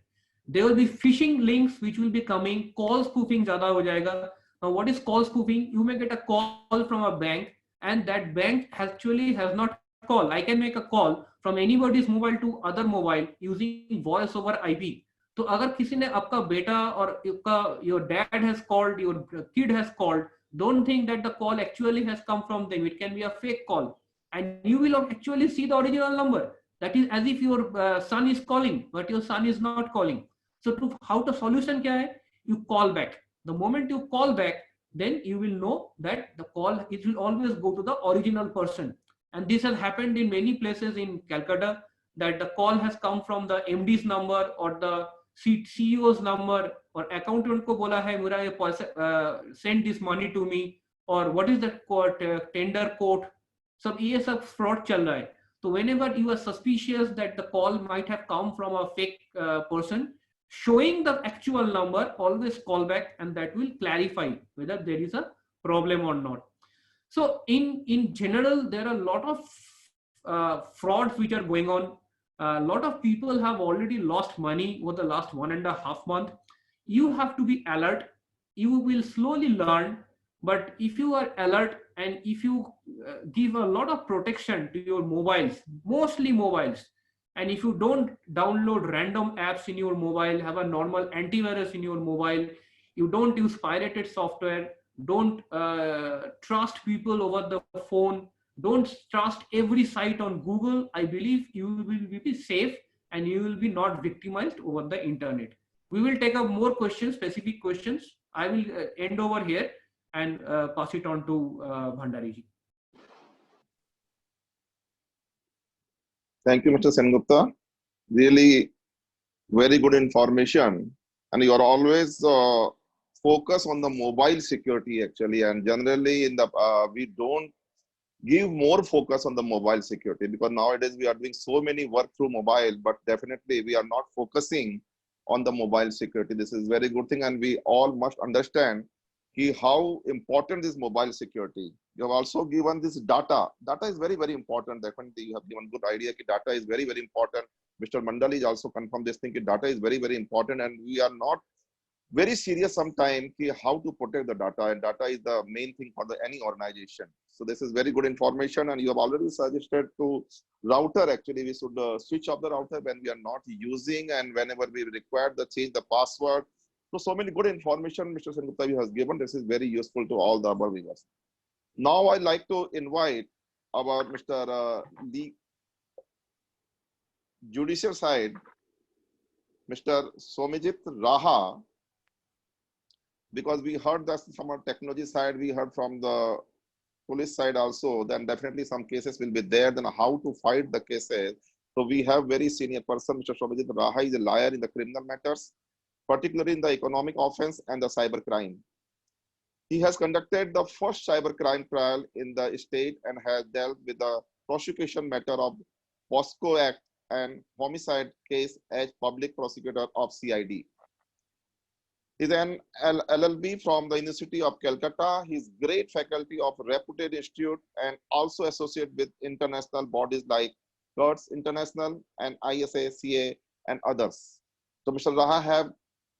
[SPEAKER 6] There will be phishing links which will be coming. Call spoofing ज़्यादा हो जाएगा. Now what is call spoofing? You may get a call from a bank and that bank actually has not called. I can make a call from anybody's mobile to other mobile using voice over IP. तो अगर किसी ने आपका बेटा और your dad has called, your kid has called, don't think that the call actually has come from them. It can be a fake call, and you will actually see the original number. That is as if your son is calling, but your son is not calling. So how to solution kya hai? You call back. The moment you call back, then you will know that the call, it will always go to the original person. And this has happened in many places in Calcutta, that the call has come from the MD's number or the CEO's number, or accountant को बोला है मेरा ये पैसा send this money to me, or what is the quote, tender quote, सब ये सब fraud चल रहा है. So whenever you are suspicious that the call might have come from a fake person, showing the actual number, always call back, and that will clarify whether there is a problem or not. So in general, there are a lot of frauds which are going on. A lot of people have already lost money over the last 1.5 months. You have to be alert. You will slowly learn, but if you are alert and if you give a lot of protection to your mobiles, mostly mobiles, and if you don't download random apps in your mobile, have a normal antivirus in your mobile, you don't use pirated software, don't trust people over the phone, don't trust every site on Google, I believe you will be safe and you will be not victimized over the internet. We will take up more questions, specific questions. I will end over here and pass it on to Bhandari ji.
[SPEAKER 4] Thank you, Mr. Sengupta. Really very good information. And you are always focus on the mobile security actually. And generally in the we don't give more focus on the mobile security, because nowadays we are doing so many work through mobile, but definitely we are not focusing on the mobile security. This is very good thing, and we all must understand how important is mobile security. You have also given this data. Data is very, very important. Definitely you have given good idea that data is very, very important. Mr. Mondal is also confirmed this thing that data is very, very important, and we are not very serious sometimes how to protect the data, and data is the main thing for any organization. So this is very good information, and you have already suggested to router. Actually, we should switch off the router when we are not using, and whenever we require the change the password. So many good information Mr. Sengupta has given. This is very useful to all the above viewers. Now I'd like to invite our Mr. The judicial side, Mr. Soumyajit Raha, because we heard that from our technology side, we heard from the police side also, then definitely some cases will be there, then how to fight the cases. So we have very senior person, Mr. Soumyajit Raha is a lawyer in the criminal matters, particularly in the economic offense and the cyber crime. He has conducted the first cyber crime trial in the state and has dealt with the prosecution matter of POSCO Act and homicide case as public prosecutor of CID. He's an LLB from the University of Calcutta. He's great faculty of reputed institute and also associated with international bodies like CURTS International and ISACA and others. So Mr. Raha have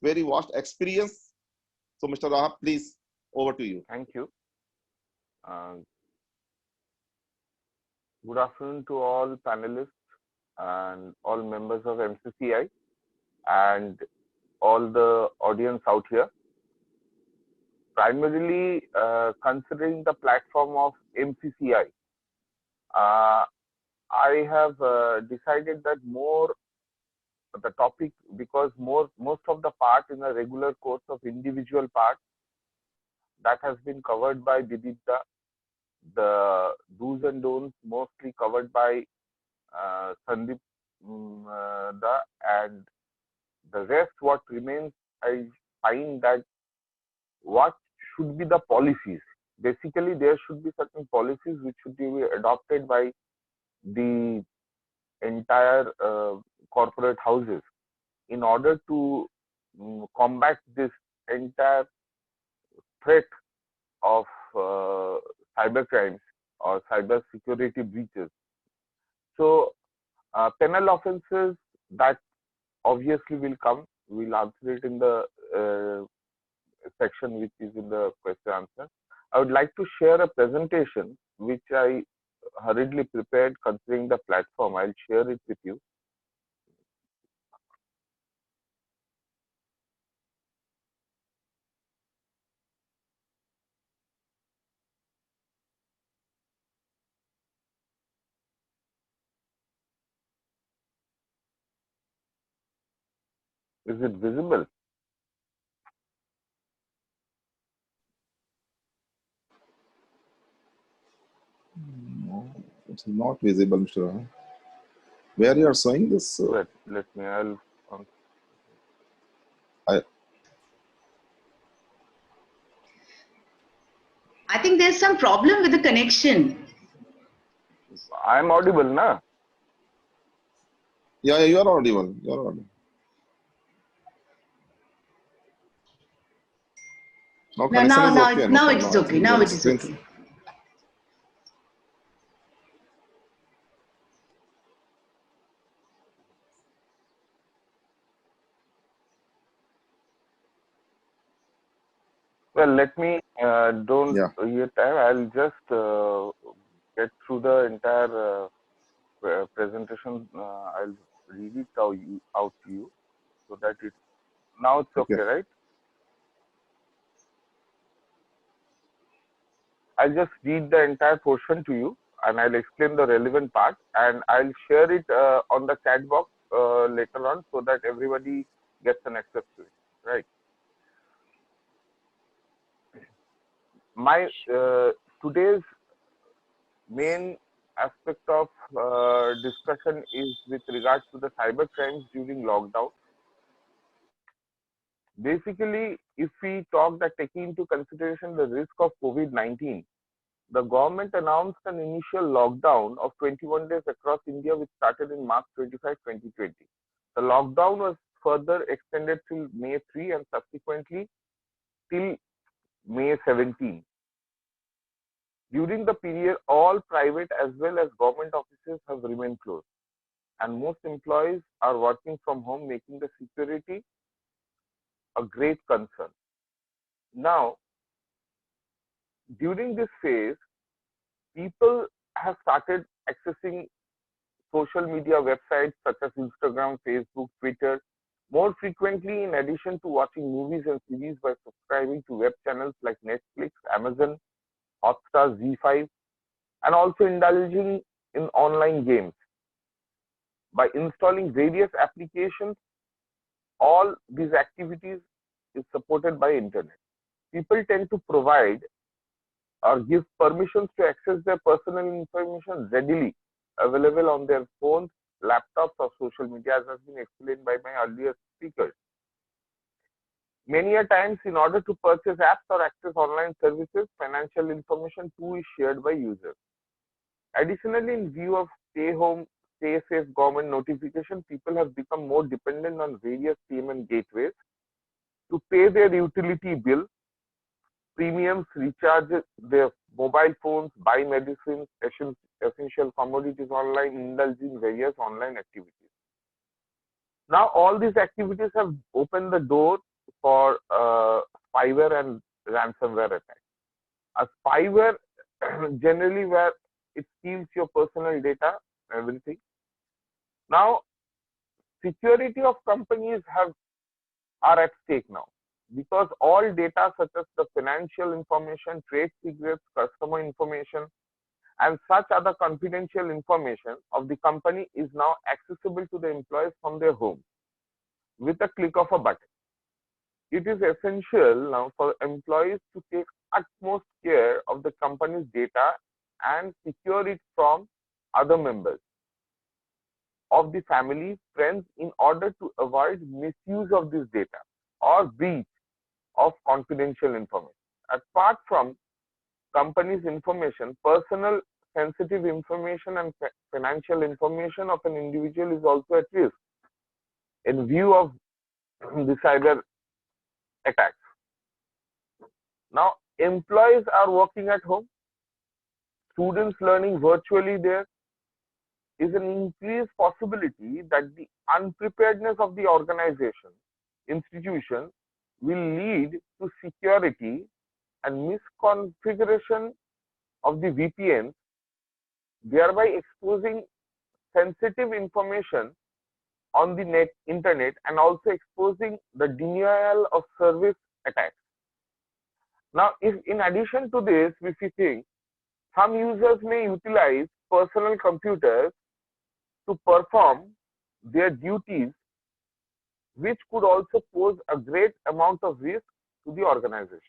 [SPEAKER 4] very vast experience. So Mr. Raha, please, over to you.
[SPEAKER 7] Thank you. Good afternoon to all panelists and all members of MCCI and all the audience out here. Primarily considering the platform of MCCI, I have decided that more the topic, because most of the part in a regular course of individual part that has been covered by Bidit, the do's and don'ts mostly covered by Sandeep, and the rest what remains, I find that what should be the policies. Basically, there should be certain policies which should be adopted by the entire corporate houses in order to combat this entire threat of cyber crimes or cyber security breaches. So penal offenses, that obviously will come. We'll answer it in the section which is in the question answer. I would like to share a presentation which I hurriedly prepared considering the platform. I'll share it with you. Is it visible?
[SPEAKER 4] No, it's not visible, Mr. Raha. Where you are showing this?
[SPEAKER 7] Let me, I'll,
[SPEAKER 4] I,
[SPEAKER 5] I think there's some problem with the connection.
[SPEAKER 7] I'm audible, na?
[SPEAKER 4] yeah, you are audible. You are audible. Now
[SPEAKER 5] No,
[SPEAKER 4] connection is
[SPEAKER 5] now,
[SPEAKER 4] okay.
[SPEAKER 5] now
[SPEAKER 4] No
[SPEAKER 5] it is
[SPEAKER 4] problem. I
[SPEAKER 5] okay.
[SPEAKER 4] think
[SPEAKER 5] Now
[SPEAKER 4] your
[SPEAKER 5] it is
[SPEAKER 4] screen.
[SPEAKER 5] okay.
[SPEAKER 7] Well, let me, don't
[SPEAKER 4] Yeah.
[SPEAKER 7] hear time. I'll just get through the entire presentation. I'll read it out to you so that it, now it's
[SPEAKER 4] Okay.
[SPEAKER 7] okay, right? I'll just read the entire portion to you and I'll explain the relevant part and I'll share it on the chat box later on so that everybody gets an access to it, right? My today's main aspect of discussion is with regards to the cyber crimes during lockdown. Basically, if we talk that taking into consideration the risk of COVID-19, the government announced an initial lockdown of 21 days across India, which started in March 25, 2020. The lockdown was further extended till May 3 and subsequently till May 17. During the period, all private as well as government offices have remained closed, and most employees are working from home, making the security a great concern. Now, during this phase, people have started accessing social media websites such as Instagram, Facebook, Twitter more frequently, in addition to watching movies and series by subscribing to web channels like Netflix, Amazon, Hotstar, Z5, and also indulging in online games. By installing various applications, all these activities is supported by internet. People tend to provide or give permissions to access their personal information readily available on their phones, laptops, or social media, as has been explained by my earlier speakers. Many a times, in order to purchase apps or access online services, financial information too is shared by users. Additionally, in view of stay home, stay safe government notification, people have become more dependent on various payment gateways to pay their utility bill, premiums, recharge their mobile phones, buy medicines, essential commodities online, indulge in various online activities. Now, all these activities have opened the door for spyware and ransomware attacks. A spyware generally where it steals your personal data, everything. Now, security of companies are at stake now, because all data such as the financial information, trade secrets, customer information, and such other confidential information of the company is now accessible to the employees from their home with a click of a button. It is essential now for employees to take utmost care of the company's data and secure it from other members of the family, friends, in order to avoid misuse of this data or breach of confidential information. Apart from company's information, personal sensitive information and financial information of an individual is also at risk in view of the cyber attacks. Now, employees are working at home, students learning virtually. There is an increased possibility that the unpreparedness of the organization, institution, will lead to security and misconfiguration of the VPNs, thereby exposing sensitive information on the internet and also exposing the denial of service attacks. Now, if in addition to this, if we think some users may utilize personal computers to perform their duties which could also pose a great amount of risk to the organization.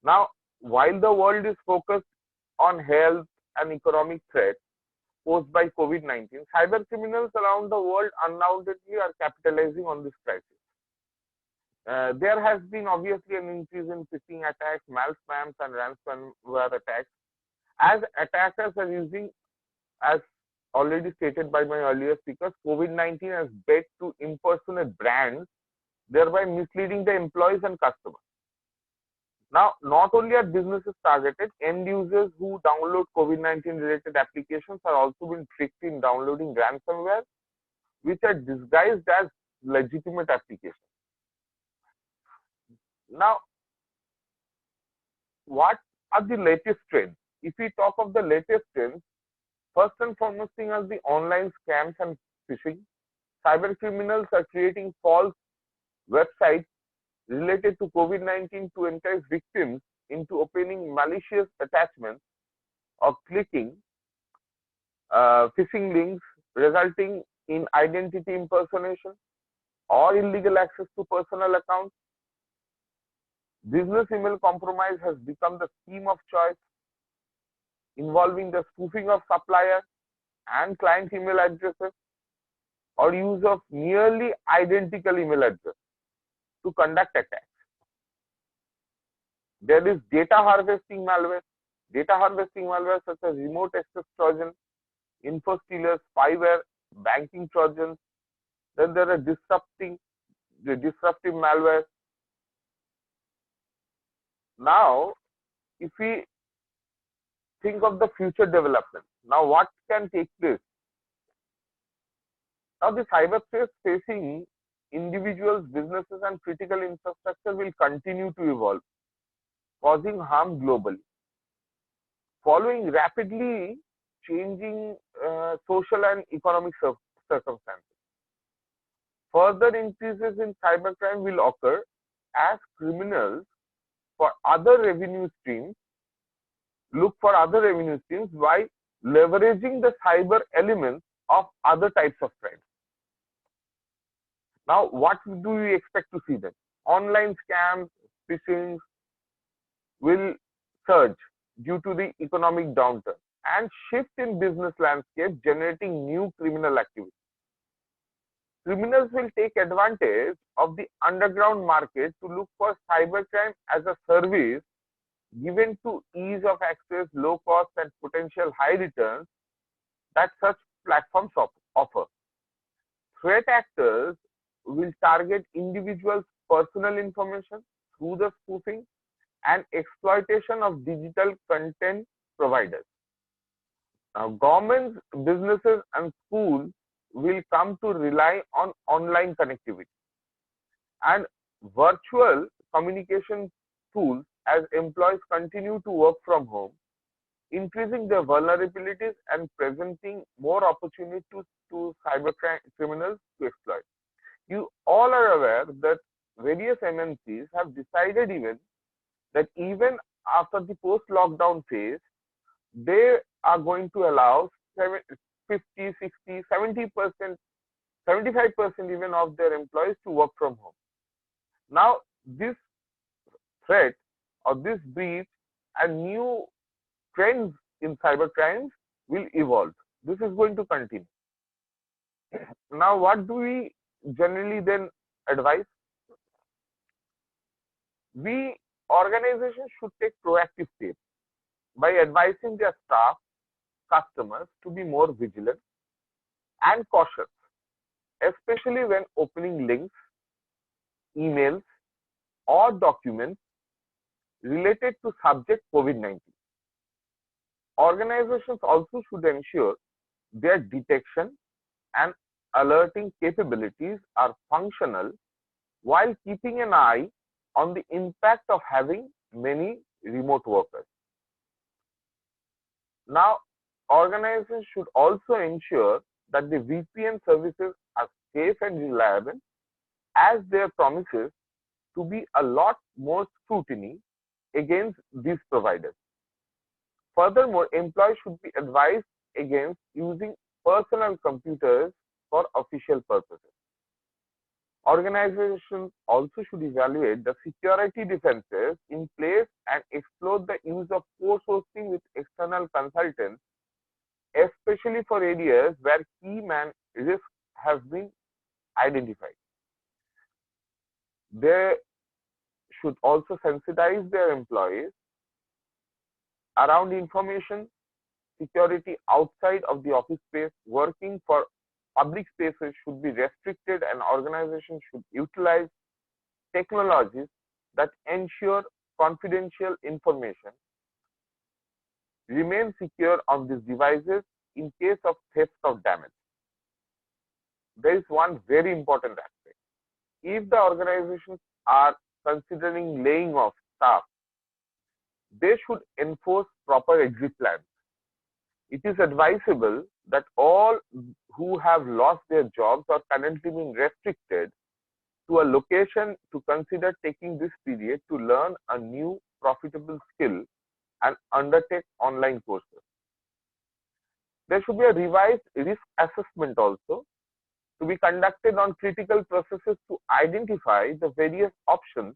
[SPEAKER 7] Now, while the world is focused on health and economic threats posed by COVID-19, cyber criminals around the world undoubtedly are capitalizing on this crisis. There has been obviously an increase in phishing attacks, malspams, and ransomware attacks, as attackers are using, as already stated by my earlier speakers, COVID-19 as bait to impersonate brands, thereby misleading the employees and customers. Now, not only are businesses targeted, end users who download COVID-19 related applications are also being tricked in downloading ransomware, which are disguised as legitimate applications. Now, what are the latest trends? If we talk of the latest trends, first and foremost thing are the online scams and phishing. Cyber criminals are creating false websites related to COVID-19 to entice victims into opening malicious attachments or clicking phishing links, resulting in identity impersonation or illegal access to personal accounts. Business email compromise has become the scheme of choice, involving the spoofing of supplier and client email addresses or use of nearly identical email address to conduct attacks. There is data harvesting malware. Data harvesting malware such as remote access trojan, info stealers, spyware, banking trojans. Then there are disruptive malware. Now, if we think of the future development, now what can take place? Now, the cyber threats facing individuals, businesses, and critical infrastructure will continue to evolve, causing harm globally. Following rapidly changing social and economic circumstances, further increases in cybercrime will occur as criminals for other revenue streams look for other revenue streams by leveraging the cyber elements of other types of crimes. Now, what do we expect to see then? Online scams, phishing will surge due to the economic downturn and shift in business landscape, generating new criminal activity. Criminals will take advantage of the underground market to look for cybercrime as a service given to ease of access, low cost, and potential high returns that such platforms offer. Threat actors will target individuals' personal information through the spoofing and exploitation of digital content providers. Now, governments, businesses, and schools will come to rely on online connectivity and virtual communication tools as employees continue to work from home, increasing their vulnerabilities and presenting more opportunities to cyber criminals to exploit. You all are aware that various MNCs have decided that even after the post-lockdown phase, they are going to allow 50, 60, 70%, 75% even of their employees to work from home. Now, this threat or this breach and new trends in cyber crimes will evolve. This is going to continue. Now, what do we generally then advise? We organizations should take proactive steps by advising their staff, customers to be more vigilant and cautious, especially when opening links, emails, or documents related to subject COVID-19. Organizations also should ensure their detection and alerting capabilities are functional while keeping an eye on the impact of having many remote workers. Now, organizations should also ensure that the VPN services are safe and reliable, as their promises to be a lot more scrutiny against these providers. Furthermore, employees should be advised against using personal computers for official purposes. Organizations also should evaluate the security defenses in place and explore the use of co-sourcing with external consultants, especially for areas where key man risks have been identified. They should also sensitize their employees around information security outside of the office space. Working for public spaces should be restricted, and organizations should utilize technologies that ensure confidential information remain secure on these devices in case of theft or damage. There is one very important aspect. If the organizations are considering laying off staff, they should enforce proper exit plans. It is advisable that all who have lost their jobs or currently being restricted to a location to consider taking this period to learn a new profitable skill and undertake online courses. There should be a revised risk assessment also to be conducted on critical processes to identify the various options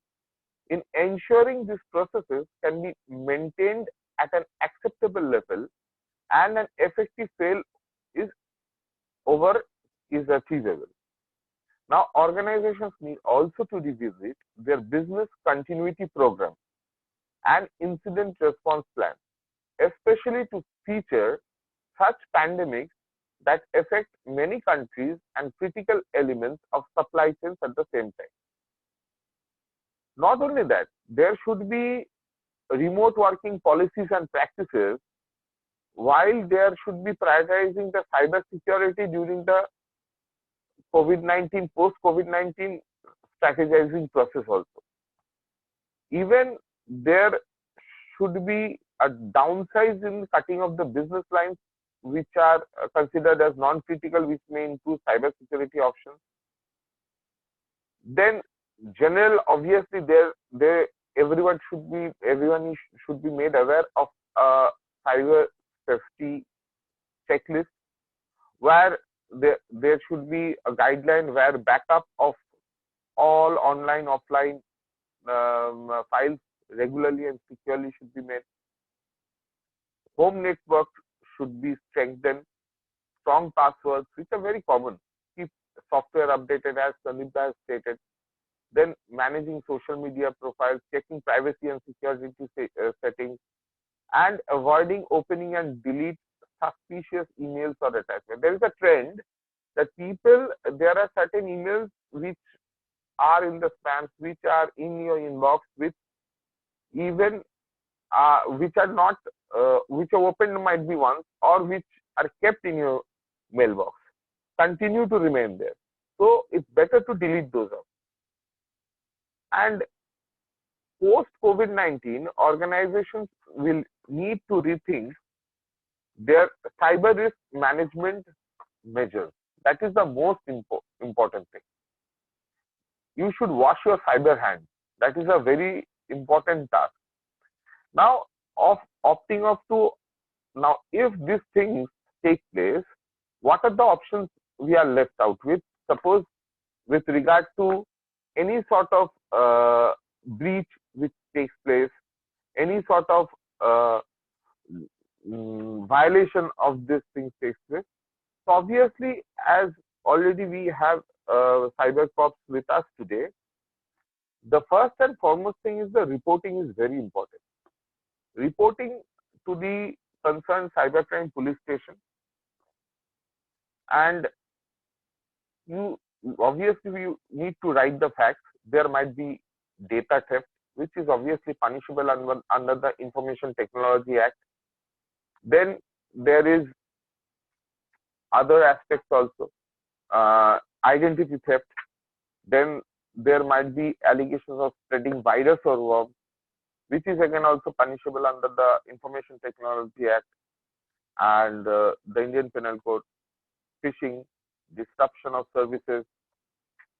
[SPEAKER 7] in ensuring these processes can be maintained at an acceptable level and an effective fail is achievable. Now, organizations need also to revisit their business continuity program and incident response plan, especially to feature such pandemics that affect many countries and critical elements of supply chains at the same time. Not only that, there should be remote working policies and practices, while there should be prioritizing the cyber security during the COVID-19, post-COVID-19 strategizing process also. Even there should be a downsize in cutting of the business lines which are considered as non-critical, which may include cyber security options. Then general, obviously everyone should be made aware of a cyber safety checklist where there should be a guideline where backup of all online, offline files regularly and securely should be made. Home network should be strengthened. Strong passwords, which are very common. Keep software updated as Sandeep has stated. Then managing social media profiles, checking privacy and security settings, and avoiding opening and delete suspicious emails or attachments. There is a trend that there are certain emails which are in the spams, which are in your inbox, which even which are not, which are opened might be once, or which are kept in your mailbox, continue to remain there. So it's better to delete those out. And post-COVID-19, organizations will need to rethink their cyber risk management measures. That is the most important thing. You should wash your cyber hands. That is a very important task. Now, opting off to, now if these things take place, what are the options we are left out with? Suppose with regard to any sort of breach which takes place, any sort of violation of this thing takes place. So obviously, as already we have cyber cops with us today, the first and foremost thing is the reporting is very important. Reporting to the concerned cybercrime police station, and you need to write the facts. There might be data theft, which is obviously punishable under the Information Technology Act. Then there is other aspects also, identity theft. Then there might be allegations of spreading virus or worm, which is again also punishable under the Information Technology Act and the Indian Penal Code. Phishing, disruption of services.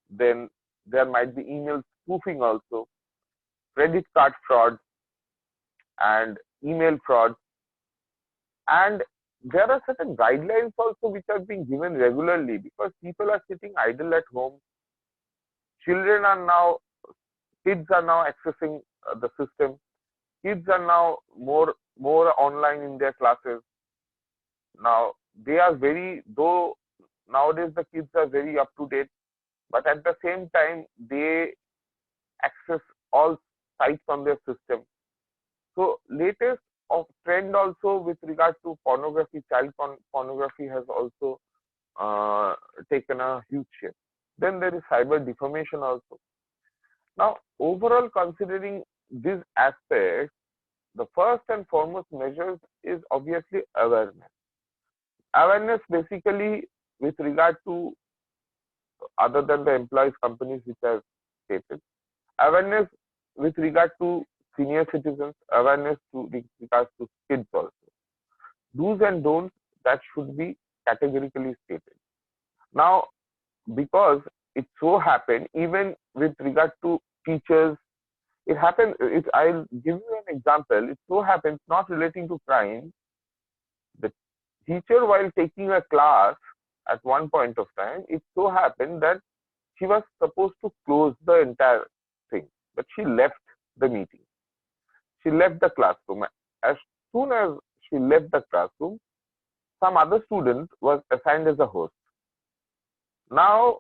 [SPEAKER 7] Then there might be email spoofing also, credit card fraud and email fraud. And there are certain guidelines also which are being given regularly, because people are sitting idle at home. kids are now accessing the system. Kids are now more online in their classes. Now they are though nowadays the kids are very up to date, but at the same time they access all sites on their system. So latest of trend also with regard to pornography, child pornography has also taken a huge shift. Then there is cyber defamation also. Now, overall, considering these aspects, the first and foremost measures is obviously awareness. Awareness basically with regard to, other than the employees companies which are stated, awareness with regard to senior citizens, awareness with regards to kids also. Do's and don'ts that should be categorically stated. Now, because it so happened, even with regard to teachers, it happened. I'll give you an example. It so happens, not relating to crime, the teacher, while taking a class at one point of time, it so happened that she was supposed to close the entire thing, but she left the meeting. She left the classroom. As soon as she left the classroom, some other student was assigned as a host. Now,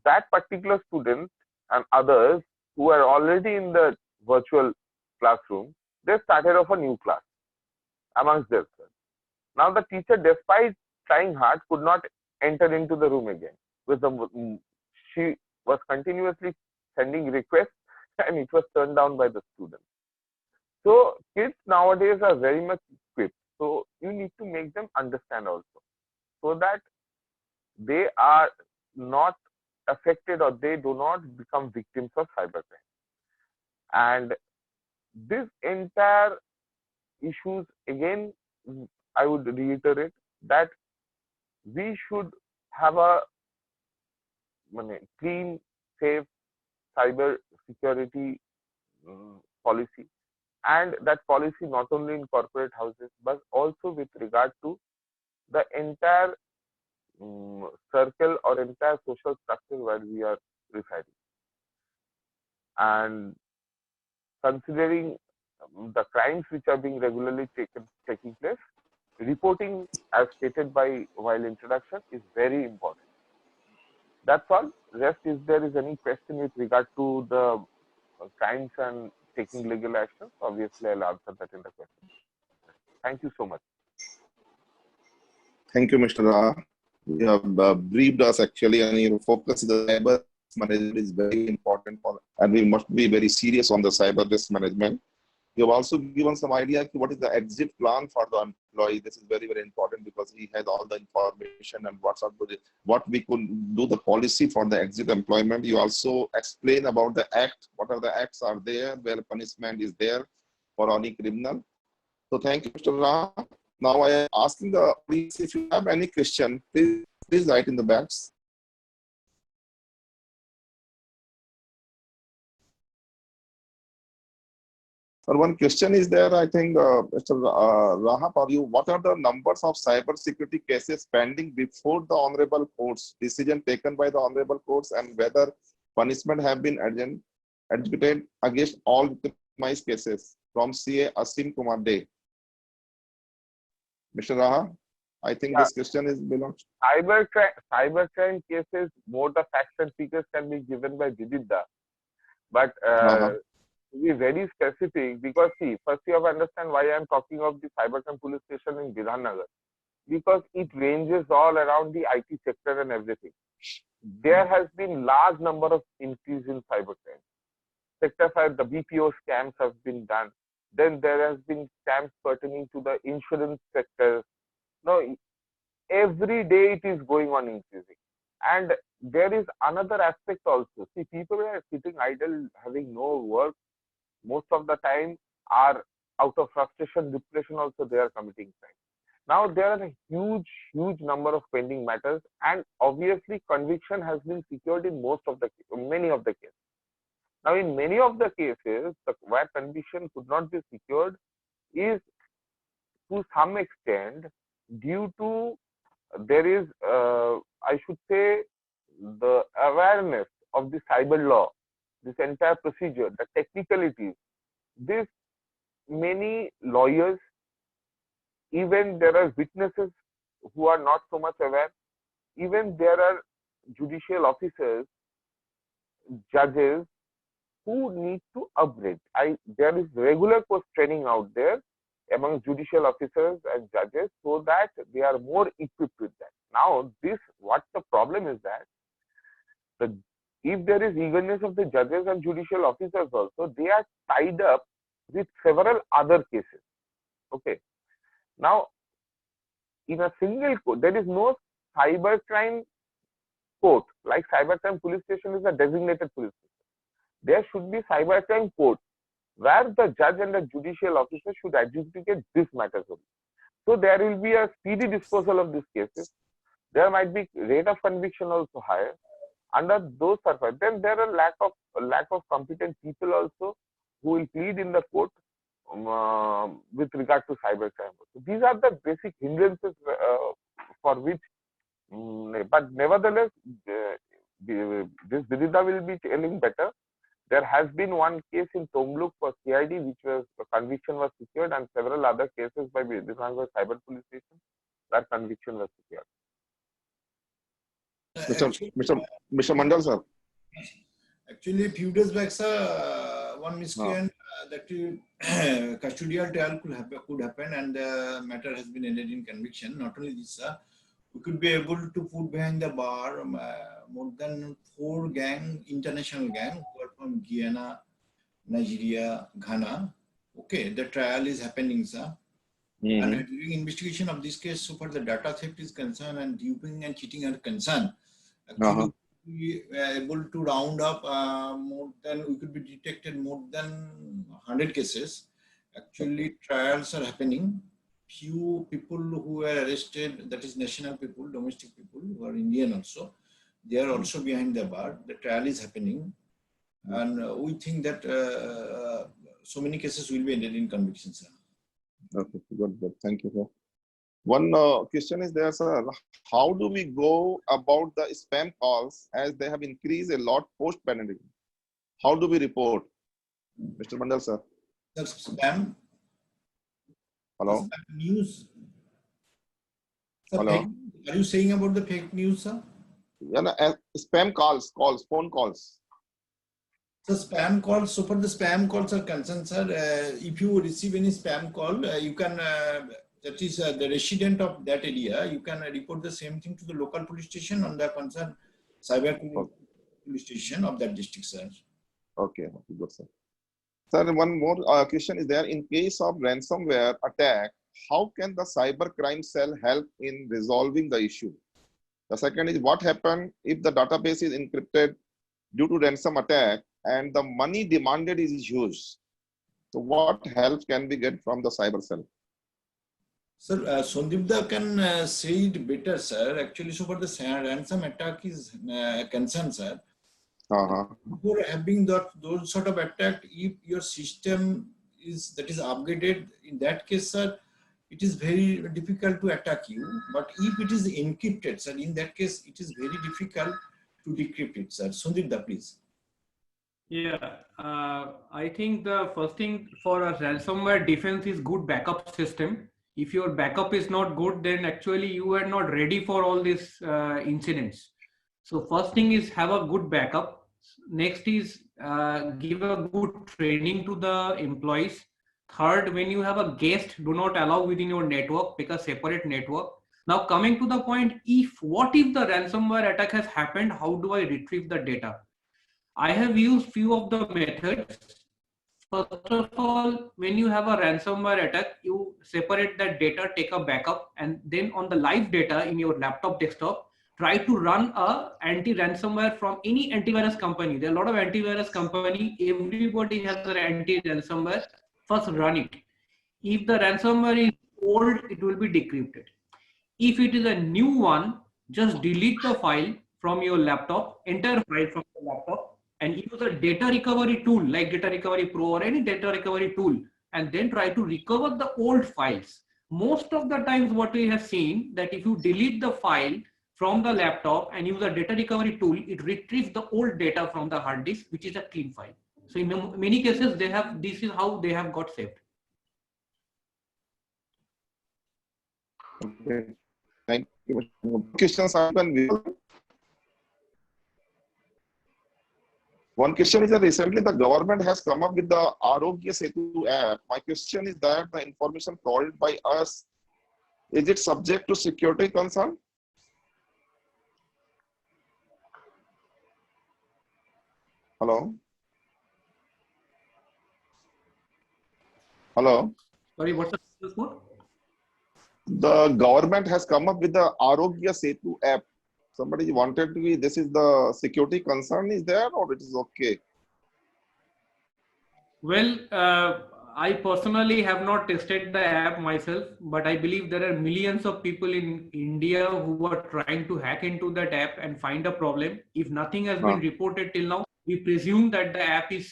[SPEAKER 7] that particular student and others who were already in the virtual classroom, they started off a new class amongst themselves. Now, the teacher, despite trying hard, could not enter into the room again. She was continuously sending requests and it was turned down by the students. So, kids nowadays are very much equipped. So, you need to make them understand also, so that they are not affected or they do not become victims of cybercrime. And this entire issues, again, I would reiterate that we should have a clean, safe cyber security policy, and that policy not only in corporate houses but also with regard to the entire circle or entire social structure where we are residing. And considering the crimes which are being regularly taking place, reporting, as stated by while introduction, is very important. That's all. Rest, if there is any question with regard to the crimes and taking legal action, obviously I'll answer that in the question. Thank you so much.
[SPEAKER 4] Thank you, Mr. Raha. You have briefed us actually, and your focus in the cyber management is very important and we must be very serious on the cyber risk management. You have also given some idea of what is the exit plan for the employee. This is very, very important because he has all the information and what we could do the policy for the exit employment. You also explain about the act, what are the acts are there, where punishment is there for any criminal. So thank you, Mr. Raha. Now I am asking the audience, if you have any question, please write in the box. So one question is there, I think, Mr. Raha, for you, what are the numbers of cyber security cases pending before the honorable courts, decision taken by the honorable courts, and whether punishment have been executed against all victimized cases? From CA Asim Kumar Day. Mr. Raha, I think this question is belongs.
[SPEAKER 7] Cybercrime cases, more the facts and figures can be given by Bidit. But to be very specific, because see, first you have to understand why I am talking of the cybercrime police station in Bidhannagar, because it ranges all around the IT sector and everything. There has been large number of increase in cybercrime. Sector 5, the BPO scams have been done. Then there has been scams pertaining to the insurance sector. Now, every day it is going on increasing. And there is another aspect also. See, people are sitting idle, having no work. Most of the time are out of frustration, depression also they are committing crime. Now, there are a huge number of pending matters, and obviously conviction has been secured in many of the cases. Now, in many of the cases, where conviction could not be secured is to some extent due to there is, I should say, the awareness of the cyber law, this entire procedure, the technicalities, this many lawyers, even there are witnesses who are not so much aware, even there are judicial officers, judges who need to upgrade. There is regular course training out there among judicial officers and judges so that they are more equipped with that. Now, what the problem is that if there is eagerness of the judges and judicial officers also, they are tied up with several other cases. Okay. Now, in a single court, there is no cybercrime court, like cybercrime police station is a designated police station. There should be cybercrime court where the judge and the judicial officer should adjudicate these matters only. So there will be a speedy disposal of these cases. There might be rate of conviction also higher. Under those circumstances, then there are lack of competent people also who will plead in the court with regard to cybercrime. So these are the basic hindrances for which, but nevertheless, this Bidita will be telling better. There has been one case in Tomluk for CID, which was conviction was secured, and several other cases by Bidhannagar Cyber Police Station where conviction was secured.
[SPEAKER 4] Mr. Mondal, sir.
[SPEAKER 2] Actually, a few days back, sir, one miscreant that custodial trial could happen, and the matter has been ended in conviction. Not only this, sir, we could be able to put behind the bar more than 4 international gang who are from Guyana, Nigeria, Ghana. Okay, the trial is happening, sir. And during investigation of this case, so far the data theft is concerned and duping and cheating are concerned. Actually, we were able to round up we could be detected more than 100 cases. Actually, trials are happening. Few people who were arrested, that is national people, domestic people who are Indian also, they are also behind the bar. The trial is happening. And we think that so many cases will be ended in conviction, sir.
[SPEAKER 4] Okay, good. Thank you, sir. One question is there, sir. How do we go about the spam calls as they have increased a lot post-pandemic? How do we report? Mr. Mondal, sir.
[SPEAKER 2] Sir, spam.
[SPEAKER 4] Hello?
[SPEAKER 2] Spam news. Sir,
[SPEAKER 4] Hello?
[SPEAKER 2] Are you saying about the fake news, sir?
[SPEAKER 4] Yeah, no, spam calls, phone calls.
[SPEAKER 2] So spam calls, so for the spam calls are concerned, sir, if you receive any spam call, you can, that is the resident of that area, you can report the same thing to the local police station on the concerned cyber police station of that district, sir.
[SPEAKER 4] Okay, good, sir. Sir, one more question is there. In case of ransomware attack, how can the cyber crime cell help in resolving the issue? The second is, what happens if the database is encrypted due to ransom attack and the money demanded is huge? So what help can we get from the cyber cell?
[SPEAKER 2] Sir, Sandeep can say it better, sir. Actually, so for the ransom attack is concerned, sir. Before having those sort of attack, if your system is upgraded, in that case, sir, it is very difficult to attack you. But if it is encrypted, sir, in that case, it is very difficult to decrypt it, sir. Sandeep, please.
[SPEAKER 6] Yeah, I think the first thing for a ransomware defense is good backup system. If your backup is not good, then actually you are not ready for all these incidents. So first thing is have a good backup. Next is give a good training to the employees. Third, when you have a guest, do not allow within your network, pick a separate network. Now coming to the point, what if the ransomware attack has happened, how do I retrieve the data? I have used few of the methods. First of all, when you have a ransomware attack, you separate that data, take a backup, and then on the live data in your laptop desktop, try to run a anti-ransomware from any antivirus company. There are a lot of antivirus company. Everybody has an anti-ransomware. First run it. If the ransomware is old, it will be decrypted. If it is a new one, just delete the file from your laptop, entire file from the laptop, and use a data recovery tool like Data Recovery Pro or any data recovery tool, and then try to recover the old files. Most of the times what we have seen that if you delete the file from the laptop and use a data recovery tool, it retrieves the old data from the hard disk, which is a clean file. So in many cases, this is how they have got saved.
[SPEAKER 4] Okay. Thank you. Questions are one question is that recently the government has come up with the Arogya Setu app. My question is that the information provided by us, is it subject to security concern? Hello? Hello?
[SPEAKER 6] Sorry, what's the question?
[SPEAKER 4] The government has come up with the Arogya Setu app. Somebody wanted to be, this is the security concern is there or it is okay?
[SPEAKER 6] Well, I personally have not tested the app myself, but I believe there are millions of people in India who are trying to hack into that app and find a problem. If nothing has been reported till now, we presume that the app is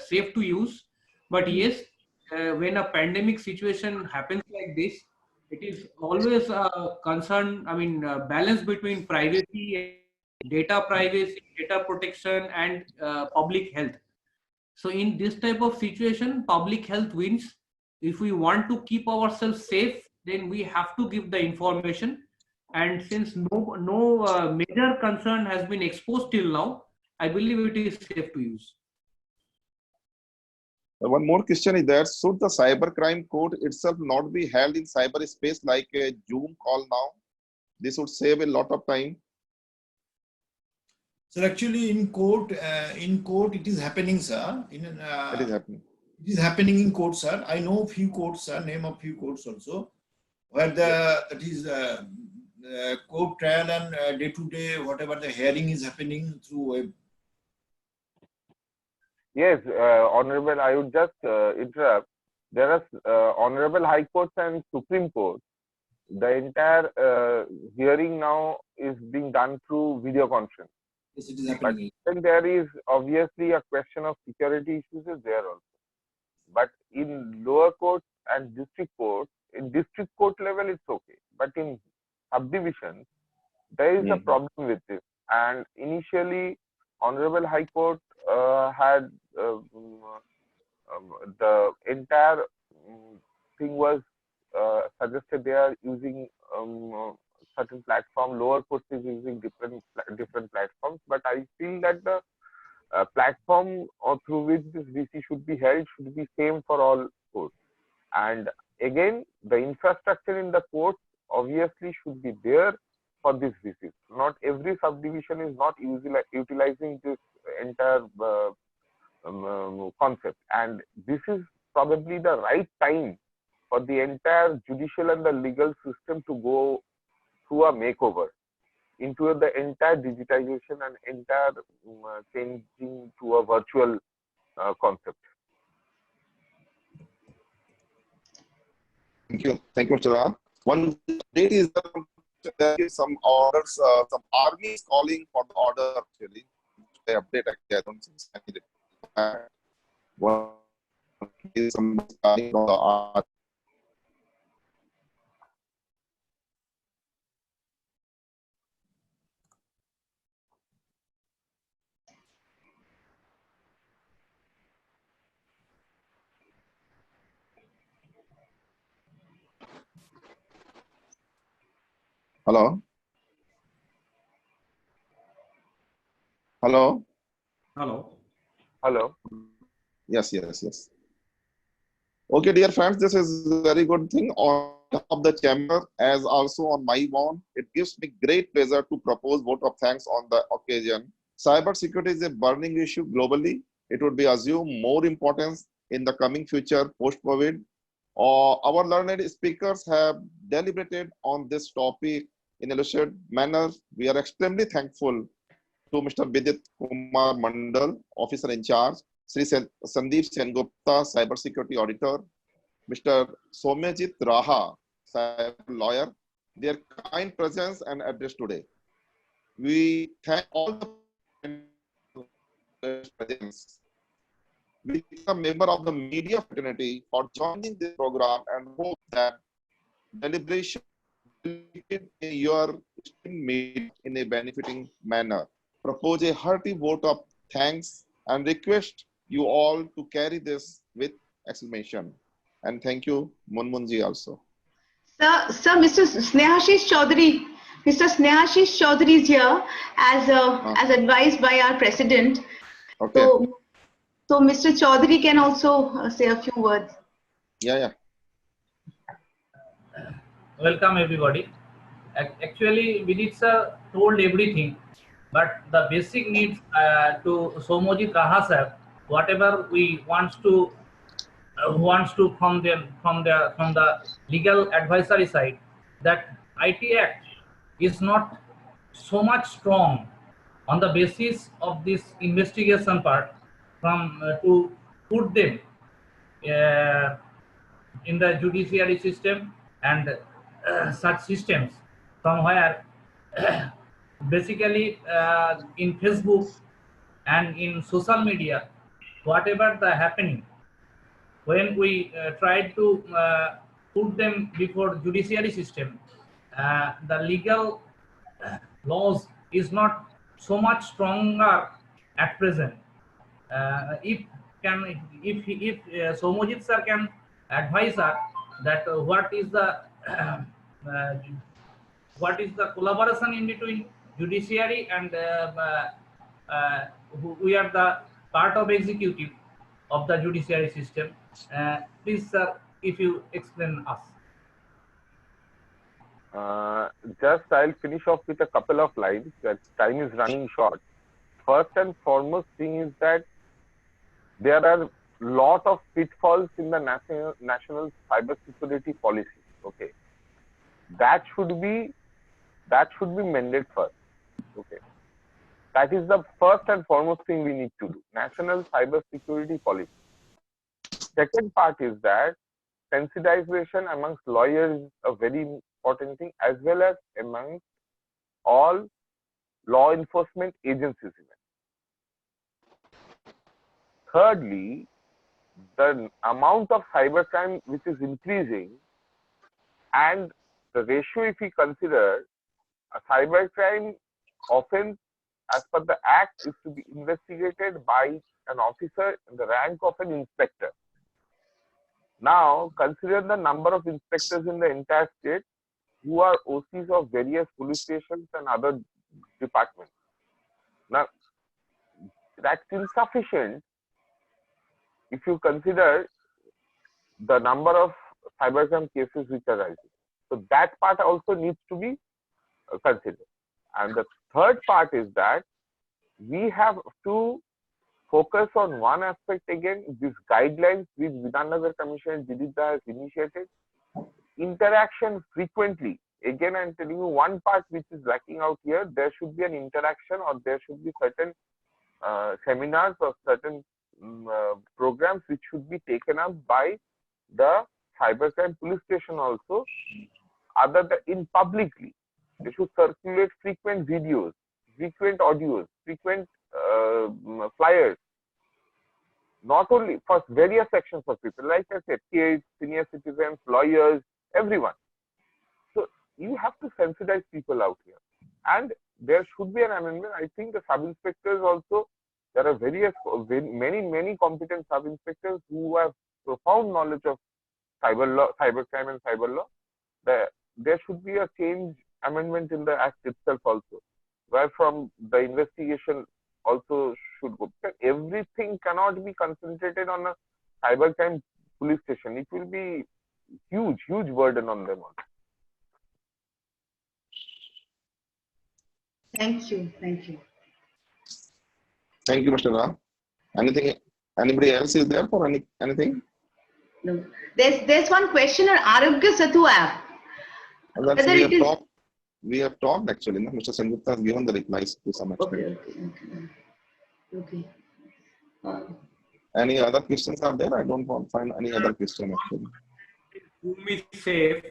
[SPEAKER 6] safe to use. But yes, when a pandemic situation happens like this, it is always a concern. I mean, balance between privacy, data privacy, data protection, and public health. So in this type of situation, public health wins. If we want to keep ourselves safe, then we have to give the information. And since no major concern has been exposed till now, I believe it is safe to use.
[SPEAKER 4] One more question is that should the cybercrime court itself not be held in cyberspace like a Zoom call now? This would save a lot of time.
[SPEAKER 2] So actually in court it is happening, sir.
[SPEAKER 4] It is happening.
[SPEAKER 2] It is happening in court, sir. I know a few courts, sir, name of few courts also, where that is court trial and day to day, whatever the hearing is happening through web.
[SPEAKER 7] Yes, Honorable, I would just interrupt. There are Honorable High Courts and Supreme Court. The entire hearing now is being done through video conference.
[SPEAKER 2] Yes, it is happening.
[SPEAKER 7] But then there is obviously a question of security issues is there also. But in lower courts and district courts, in district court level it's okay. But in subdivisions, there is a problem with this. And initially, Honorable High Court had the entire thing was suggested they are using certain platform. Lower courts is using different platforms, but I feel that the platform or through which this VC should be held should be same for all courts. And again, the infrastructure in the courts obviously should be there for this VC. Not every subdivision is not utilizing this entire concept, and this is probably the right time for the entire judicial and the legal system to go through a makeover into the entire digitization and entire changing to a virtual concept.
[SPEAKER 4] Thank you, Mr. Raha. One update is that there is some orders, some army is calling for the order actually. The update actually, I don't think one is some calling for the army. Hello? Hello?
[SPEAKER 6] Hello.
[SPEAKER 7] Hello.
[SPEAKER 4] Yes. Okay, dear friends, this is a very good thing on of the chamber as also on my own. It gives me great pleasure to propose vote of thanks on the occasion. Cyber security is a burning issue globally. It would be assumed more importance in the coming future post-COVID. Our learned speakers have deliberated on this topic in a lucid manner. We are extremely thankful to Mr. Bidit Kumar Mondal, Officer in Charge, Shri Sandeep Sengupta, Cybersecurity Auditor, Mr. Soumyajit Raha, Cyber Lawyer, their kind presence and address today. We thank all the presence. We are a member of the media fraternity for joining this program and hope that deliberation your meet in a benefiting manner. Propose a hearty vote of thanks and request you all to carry this with exclamation. And thank you, Munmunji also.
[SPEAKER 5] Sir, Mr. Snehashish Chaudhary, Mr. Snehashish Chaudhary is here as advised by our president.
[SPEAKER 4] Okay.
[SPEAKER 5] So Mr. Chaudhary can also say a few words.
[SPEAKER 4] Yeah.
[SPEAKER 8] Welcome everybody. Actually, Bidit sir told everything, but the basic needs to Soumyajit Raha sir, whatever we wants to from the legal advisory side, that IT Act is not so much strong on the basis of this investigation part from to put them in the judiciary system and such systems from where basically in Facebook and in social media, whatever the happening, when we tried to put them before judiciary system, the legal laws is not so much stronger at present. If Soumyajit sir can advise us that what is the collaboration in between judiciary and we are the part of executive of the judiciary system. Please, sir, if you explain us.
[SPEAKER 7] Just I'll finish off with a couple of lines, that time is running short. First and foremost thing is that there are lot of pitfalls in the national cybersecurity policy. Okay, that should be mended first. Okay, that is the first and foremost thing we need to do. National cybersecurity policy. Second part is that sensitization amongst lawyers is a very important thing, as well as amongst all law enforcement agencies. Thirdly, the amount of cybercrime which is increasing, and the ratio, if we consider, a cybercrime offense as per the Act is to be investigated by an officer in the rank of an inspector. Now, consider the number of inspectors in the entire state who are OCs of various police stations and other departments. Now, that's insufficient if you consider the number of cybercrime cases which are rising. So that part also needs to be considered. And the third part is that we have to focus on one aspect again, these guidelines which Bidhannagar Commission and Bidit has initiated. Interaction frequently. Again, I'm telling you one part which is lacking out here. There should be an interaction, or there should be certain seminars or certain programs which should be taken up by the cybercrime police station also, other than in publicly. They should circulate frequent videos, frequent audios, frequent flyers, not only for various sections of people, like I said, kids, senior citizens, lawyers, everyone. So you have to sensitize people out here. And there should be an amendment. I think the sub-inspectors also, there are many competent sub-inspectors who have profound knowledge of cyber law, cybercrime and cyber law. There should be a change amendment in the Act itself also, where from the investigation also should go. Because everything cannot be concentrated on a cybercrime police station. It will be huge burden on them also.
[SPEAKER 5] Thank you.
[SPEAKER 4] Thank you, Mr. Raha. Anybody else is there for anything?
[SPEAKER 5] No. There's one question on Arogya Satu app.
[SPEAKER 4] We have talked actually. No? Mr. Sengupta has given the replies to some extent.
[SPEAKER 5] Okay.
[SPEAKER 4] Any other questions are there? I don't find any other question actually.
[SPEAKER 6] Zoom is safe.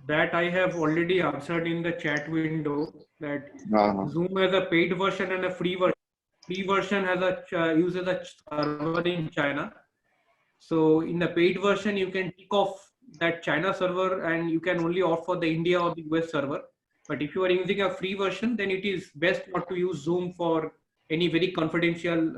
[SPEAKER 6] That I have already answered in the chat window, that Zoom has a paid version and a free version. Free version uses a server in China. So in the paid version, you can tick off that China server and you can only opt for the India or the US server. But if you are using a free version, then it is best not to use Zoom for any very confidential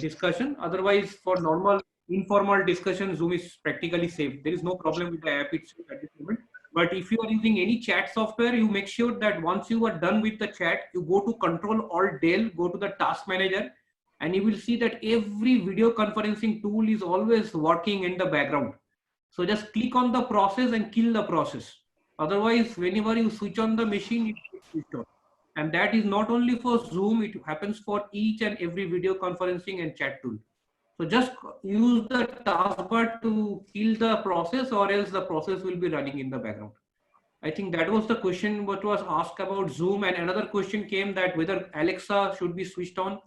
[SPEAKER 6] discussion. Otherwise, for normal informal discussion, Zoom is practically safe. There is no problem with the app itself at this moment. But if you are using any chat software, you make sure that once you are done with the chat, you go to Control Alt Del, go to the Task Manager, and you will see that every video conferencing tool is always working in the background. So just click on the process and kill the process. Otherwise, whenever you switch on the machine, it gets switched on. And that is not only for Zoom, it happens for each and every video conferencing and chat tool. So just use the taskbar to kill the process, or else the process will be running in the background. I think that was the question what was asked about Zoom. And another question came that whether Alexa should be switched on.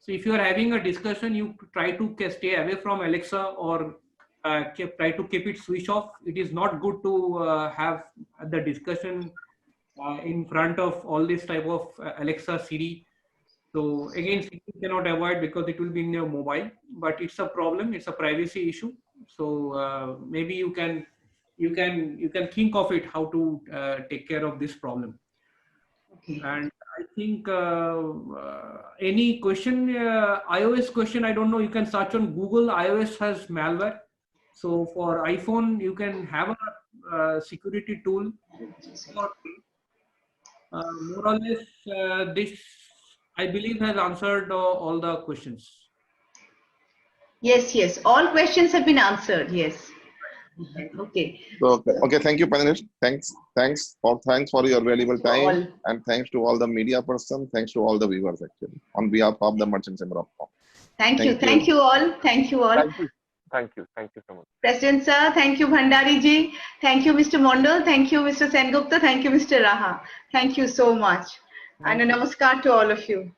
[SPEAKER 6] So if you are having a discussion, you try to stay away from Alexa or try to keep it switch off. It is not good to have the discussion in front of all this type of Alexa, Siri. So again, Siri cannot avoid because it will be in your mobile, but it's a problem. It's a privacy issue. So maybe you can think of it how to take care of this problem.
[SPEAKER 5] Okay.
[SPEAKER 6] And I think any question, iOS question, I don't know. You can search on Google. iOS has malware. So for iPhone, you can have a security tool. More or less, this I believe has answered all the questions.
[SPEAKER 5] Yes, yes. All questions have been answered. Yes. Okay.
[SPEAKER 4] Okay. Thank you, panelists. Thanks for your valuable time, and thanks to all the media person. Thanks to all the viewers, actually, on behalf of the Merchant Chamber of Commerce.
[SPEAKER 5] Thank you all. Thank you all.
[SPEAKER 7] Thank you so much.
[SPEAKER 5] President sir, thank you Bhandari ji. Thank you Mr. Mondal. Thank you Mr. Sengupta. Thank you Mr. Raha. Thank you so much. And a namaskar to all of you.